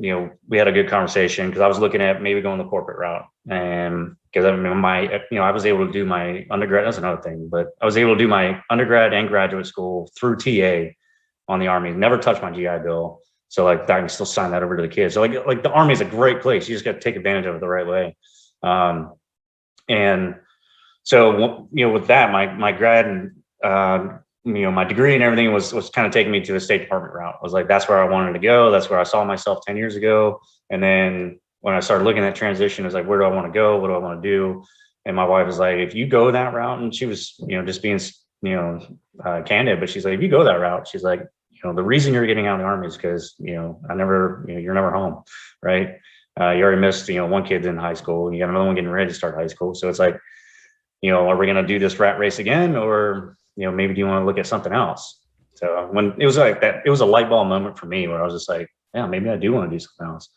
we had a good conversation, because I was looking at maybe going the corporate route. And because I was able to do my undergrad, that's another thing, but I was able to do my undergrad and graduate school through TA on the Army, never touched my GI Bill. So like I can still sign that over to the kids. So like the Army is a great place. You just got to take advantage of it the right way. And so, with that, my grad and, my degree and everything was kind of taking me to the State Department route. I was like, that's where I wanted to go. That's where I saw myself 10 years ago. And then when I started looking at transition, it's like, where do I want to go? What do I want to do? And my wife was like, if you go that route, and she was, just being, candid, but she's like, if you go that route, she's like, the reason you're getting out of the Army is because, you're never home. Right. You already missed, one kid in high school. You got another one getting ready to start high school. So it's like, are we going to do this rat race again? Or, maybe do you want to look at something else? So when it was like that, it was a light bulb moment for me where I was just like, yeah, maybe I do want to do something else.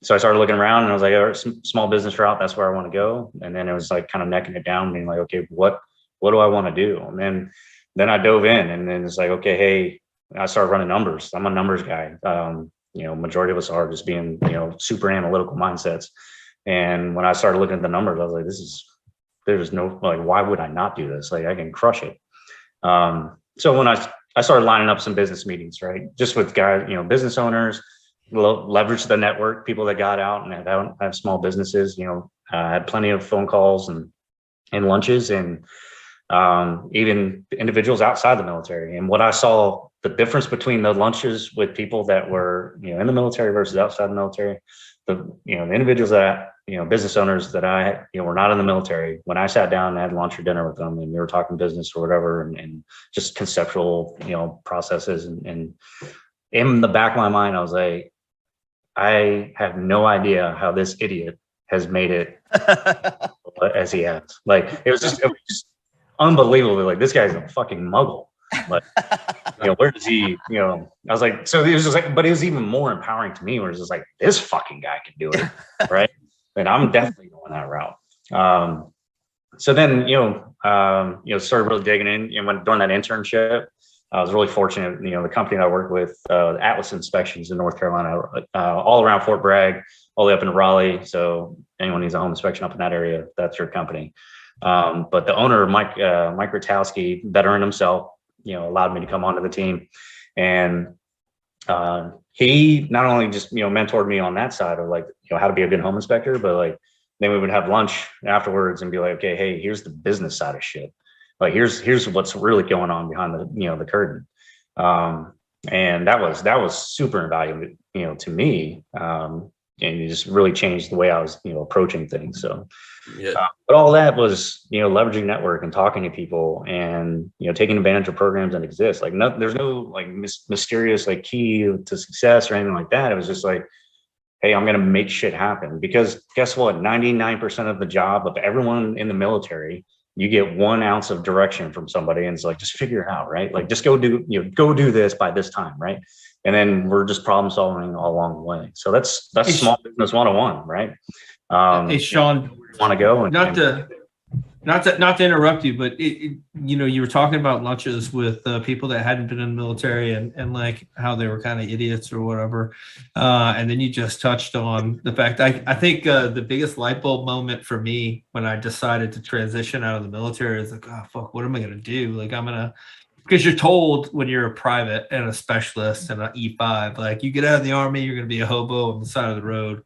So I started looking around, and I was like, all right, small business route, that's where I want to go. And then it was like kind of necking it down, being like, okay, what do I want to do? And then I dove in, and then it's like, okay, hey, I started running numbers. I'm a numbers guy. Majority of us are just being, super analytical mindsets. And when I started looking at the numbers, I was like, there's no, like, why would I not do this? Like, I can crush it. So when I started lining up some business meetings, right? Just with guys, business owners, leverage the network, people that got out and have small businesses, had plenty of phone calls and lunches, and even individuals outside the military. And what I saw, the difference between the lunches with people that were, in the military versus outside the military, the individuals that, business owners that I, were not in the military, when I sat down and had lunch or dinner with them, and we were talking business or whatever, and just conceptual, processes, and in the back of my mind, I was like, I have no idea how this idiot has made it as he has. Like, it was just unbelievably, like, this guy's a fucking muggle. Like, where does he, I was like, so it was just like, but it was even more empowering to me, where it's just like, this fucking guy can do it. Right. And I'm definitely going that route. So then, started really digging in, and when during that internship, I was really fortunate, the company that I worked with, Atlas Inspections in North Carolina, all around Fort Bragg, all the way up in Raleigh. So anyone needs a home inspection up in that area, that's your company. But the owner, Mike Rotowski, veteran himself, allowed me to come onto the team. And he not only just, mentored me on that side of, like, how to be a good home inspector, but like, then we would have lunch afterwards and be like, okay, hey, here's the business side of shit. Like, here's what's really going on behind the, the curtain. And that was super invaluable, to me. And it just really changed the way I was, approaching things. So, yeah. But all that was, leveraging network and talking to people, and, taking advantage of programs that exist. Like, there's no like mysterious like key to success or anything like that. It was just like, hey, I'm going to make shit happen, because guess what? 99% of the job of everyone in the military, you get 1 ounce of direction from somebody, and it's like, just figure it out, right? Like, just go do this by this time, right? And then we're just problem solving all along the way. So that's small business 101, right? Hey, Sean, want to go? Not to interrupt you, but you were talking about lunches with people that hadn't been in the military and like how they were kind of idiots or whatever. And then you just touched on the fact I think the biggest light bulb moment for me when I decided to transition out of the military is like, oh, fuck, what am I going to do? Like, because you're told when you're a private and a specialist and an E5, like you get out of the Army, you're going to be a hobo on the side of the road.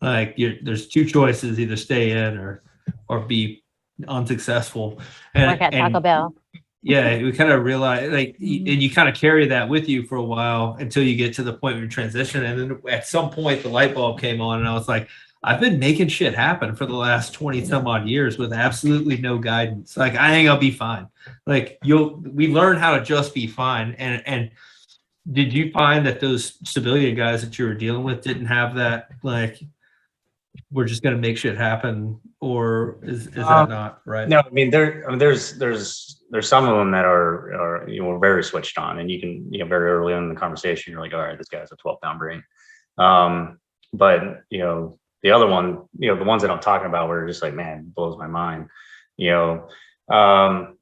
Like there's two choices, either stay in or be unsuccessful. Work at Taco Bell. Yeah, we kind of realize and you kind of carry that with you for a while until you get to the point where you transition. And then at some point the light bulb came on and I was like, I've been making shit happen for the last 20 some odd years with absolutely no guidance. Like I think I'll be fine. Like we learn how to just be fine. And did you find that those civilian guys that you were dealing with didn't have that, like, we're just going to make shit happen, or is that not right? No, I mean there's some of them that are very switched on, and you can very early on in the conversation you're like, all right, this guy's a 12-pound brain. But the other one, the ones that I'm talking about were just like, man, blows my mind. I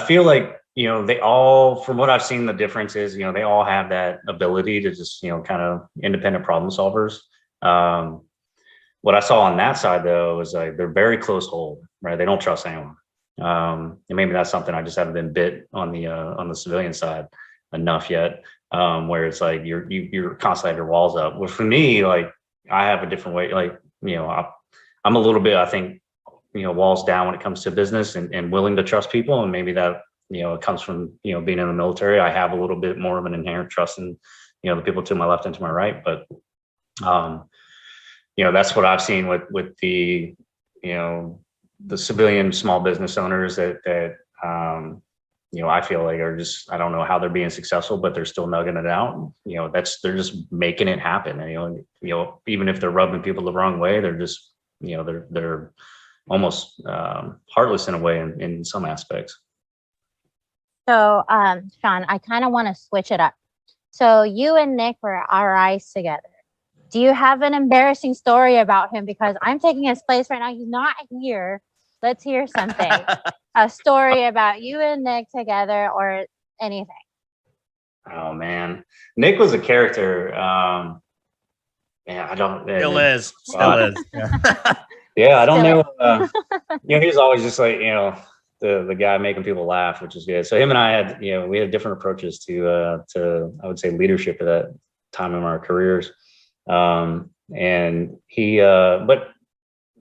feel like they all, from what I've seen, the difference is they all have that ability to just kind of independent problem solvers. What I saw on that side though is like they're very close hold, right? They don't trust anyone. And maybe that's something I just haven't been bit on the civilian side enough yet, where it's like you're constantly have your walls up. Well, for me, like I have a different way. Like I'm a little bit, I think, walls down when it comes to business and willing to trust people, and maybe that it comes from being in the military. I have a little bit more of an inherent trust in the people to my left and to my right, but that's what I've seen with the civilian small business owners that I feel like are just, I don't know how they're being successful, but they're still nugging it out. They're just making it happen. And, even if they're rubbing people the wrong way, they're just, they're almost heartless in a way in some aspects. So, Sean, I kind of want to switch it up. So you and Nick were RIs together. Do you have an embarrassing story about him? Because I'm taking his place right now. He's not here. Let's hear something. A story about you and Nick together or anything. Oh, man. Nick was a character. I don't. Still is. Yeah, I don't know. He was always just like, the guy making people laugh, which is good. So him and I had, we had different approaches to I would say leadership at that time in our careers. And he, but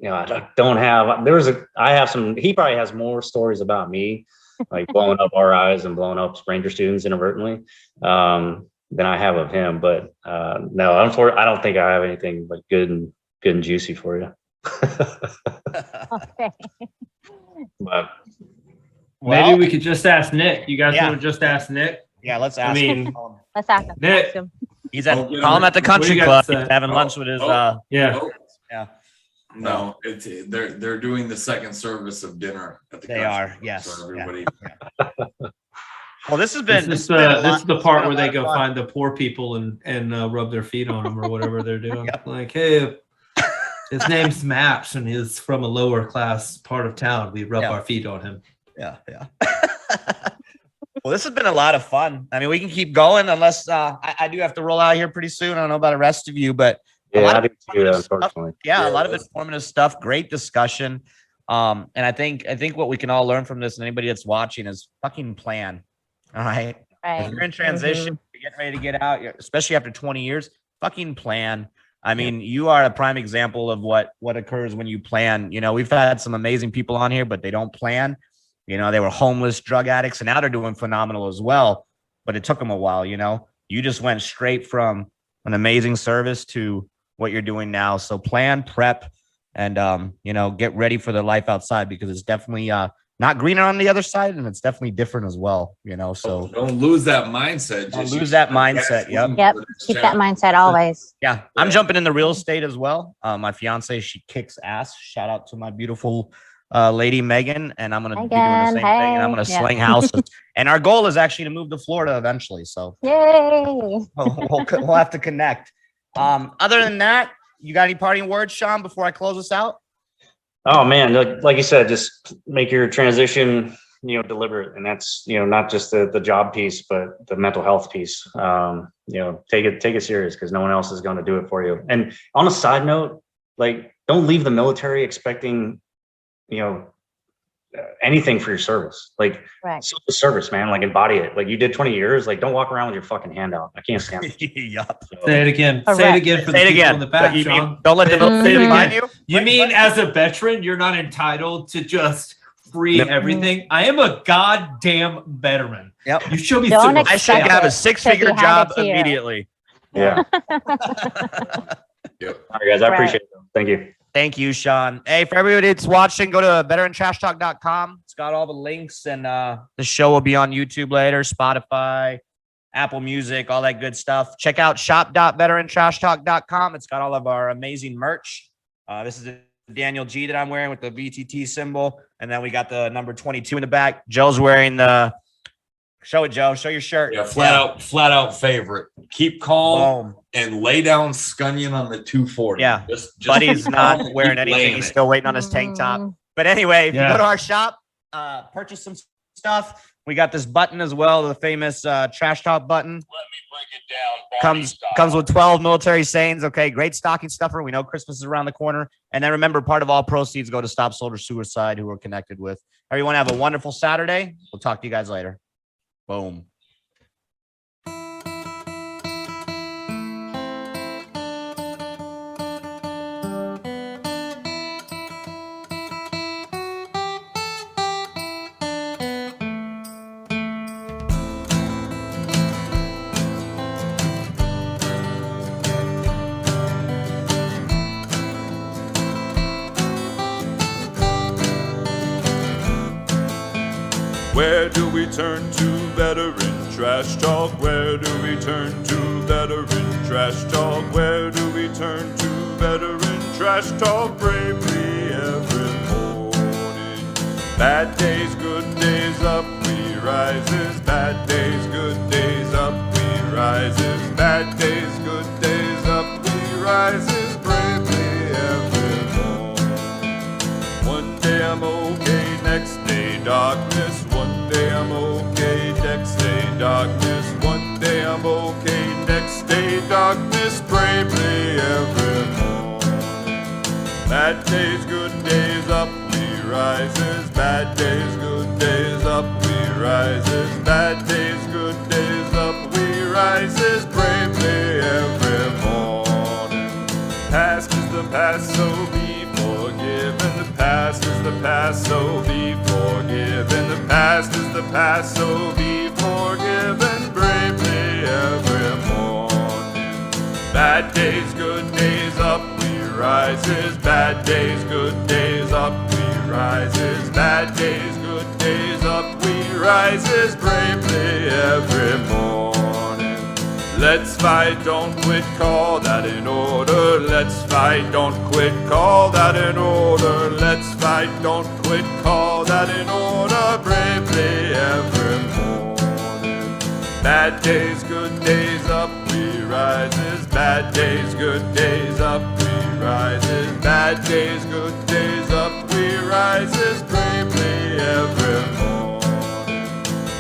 I don't have, I have some, he probably has more stories about me, like blowing up RIs and blowing up Ranger students inadvertently, than I have of him. But, no, I don't think I have anything but good and juicy for you. Okay. But maybe we could just ask Nick. You guys want to just ask Nick? Yeah, let's ask him. Let's ask him. Nick. Ask him. He's call him at the country club. He's having lunch with his yeah. No, they're doing the second service of dinner at the They are, yes. So everybody Well, this has been this is the part where they go find the poor people and rub their feet on them or whatever they're doing. Yep. Like, hey, his name's Maps and he's from a lower class part of town. We rub our feet on him. Yeah. Well, this has been a lot of fun. I mean, we can keep going unless I do have to roll out here pretty soon. I don't know about the rest of you, but I do too, unfortunately. A lot of informative stuff. Great discussion. And I think what we can all learn from this, and anybody that's watching, is fucking plan. All right. If you're in transition, you're getting ready to get out, especially after 20 years, fucking plan. I mean, you are a prime example of what occurs when you plan. We've had some amazing people on here, but they don't plan. They were homeless, drug addicts, and now they're doing phenomenal as well. But it took them a while, You just went straight from an amazing service to what you're doing now. So plan, prep, and, get ready for the life outside, because it's definitely not greener on the other side, and it's definitely different as well, So don't lose that mindset. Don't lose that mindset. Yep. Keep that mindset always. Yeah. I'm jumping into real estate as well. My fiance, she kicks ass. Shout out to my beautiful lady Megan, and I'm gonna be doing the same thing, and I'm gonna sling houses. And our goal is actually to move to Florida eventually. So yay! We'll have to connect. Other than that, you got any parting words, Sean, before I close this out? Oh man, like you said, just make your transition, deliberate, and that's not just the job piece, but the mental health piece. Take it serious because no one else is going to do it for you. And on a side note, like don't leave the military expecting, anything for your service. Like the service, man. Like embody it. Like you did 20 years. Like don't walk around with your fucking hand out. I can't stand it. Yup. Say it again. Say it again for the people in the back, Sean. Don't let the military find you. You mean as a veteran, you're not entitled to just free everything? I am a goddamn veteran. Yep. You show me Don't I should have a 6-figure job immediately. Yeah. All right, guys. I appreciate it. Thank you. Thank you, Sean. Hey, for everybody that's watching, go to veterantrashtalk.com. It's got all the links, and the show will be on YouTube later, Spotify, Apple Music, all that good stuff. Check out shop.veterantrashtalk.com. It's got all of our amazing merch. This is the Daniel G that I'm wearing with the VTT symbol, and then we got the number 22 in the back. Joe's wearing the Show it, Joe. Show your shirt. Yeah, flat out favorite. Keep calm and lay down Scunion on the 240. Yeah, just Buddy's not wearing anything. He's still waiting on his tank top. But anyway, if you go to our shop, purchase some stuff. We got this button as well, the famous trash talk button. Let me break it down. Comes with 12 military sayings. Okay, great stocking stuffer. We know Christmas is around the corner. And then remember, part of all proceeds go to Stop Soldier Suicide, who we're connected with. Everyone have a wonderful Saturday. We'll talk to you guys later. Boom. Where do we turn to, veteran trash talk? Where do we turn to, veteran trash talk? Where do we turn to, veteran trash talk? Bravely every morning. Bad days, good days, up we rises. Bad days, good days, up we rises. Bad days, good days, up we rises. Bravely every morning. One day I'm okay, next day darkness. One day I'm okay, next day darkness. One day I'm okay, next day darkness. Bravely every morning. Bad days, good days, up we rises. Bad days, good days, up we rises. Bad days, good days, up we rises. Bravely every morning. Past is the past, so be forgiven. The past is the past, so be forgiven. The past is the past, so be forgiven. Bravely every morning. Bad days, good days, up we rises. Bad days, good days, up we rises. Bad days, good days, up we rises. Bravely every morning. Let's fight, don't quit, call that in order. Let's fight, don't quit, call that in order. Let's fight, don't quit, call that in order. Bravely every morning. Bad days, good days, up we rises. Bad days, good days, up we rises. Bad days, good days, up we rises. Bravely every morning.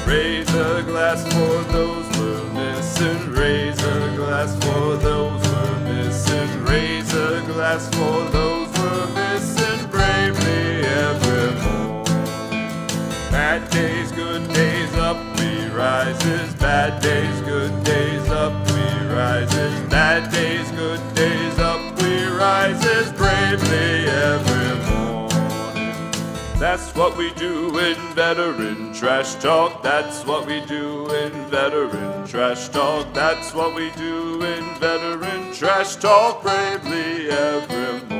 Raise a glass for those we're missing. Raise a glass for those we're missing. Raise a glass for those we're missing. Bravely every morning. Bad days, good days, up we rises. Bad days, good days, up we rises. Bad days, good days, up we rises. Bravely every morning. That's what we do in veteran trash talk. That's what we do in veteran trash talk. That's what we do in veteran trash talk. Bravely every morning.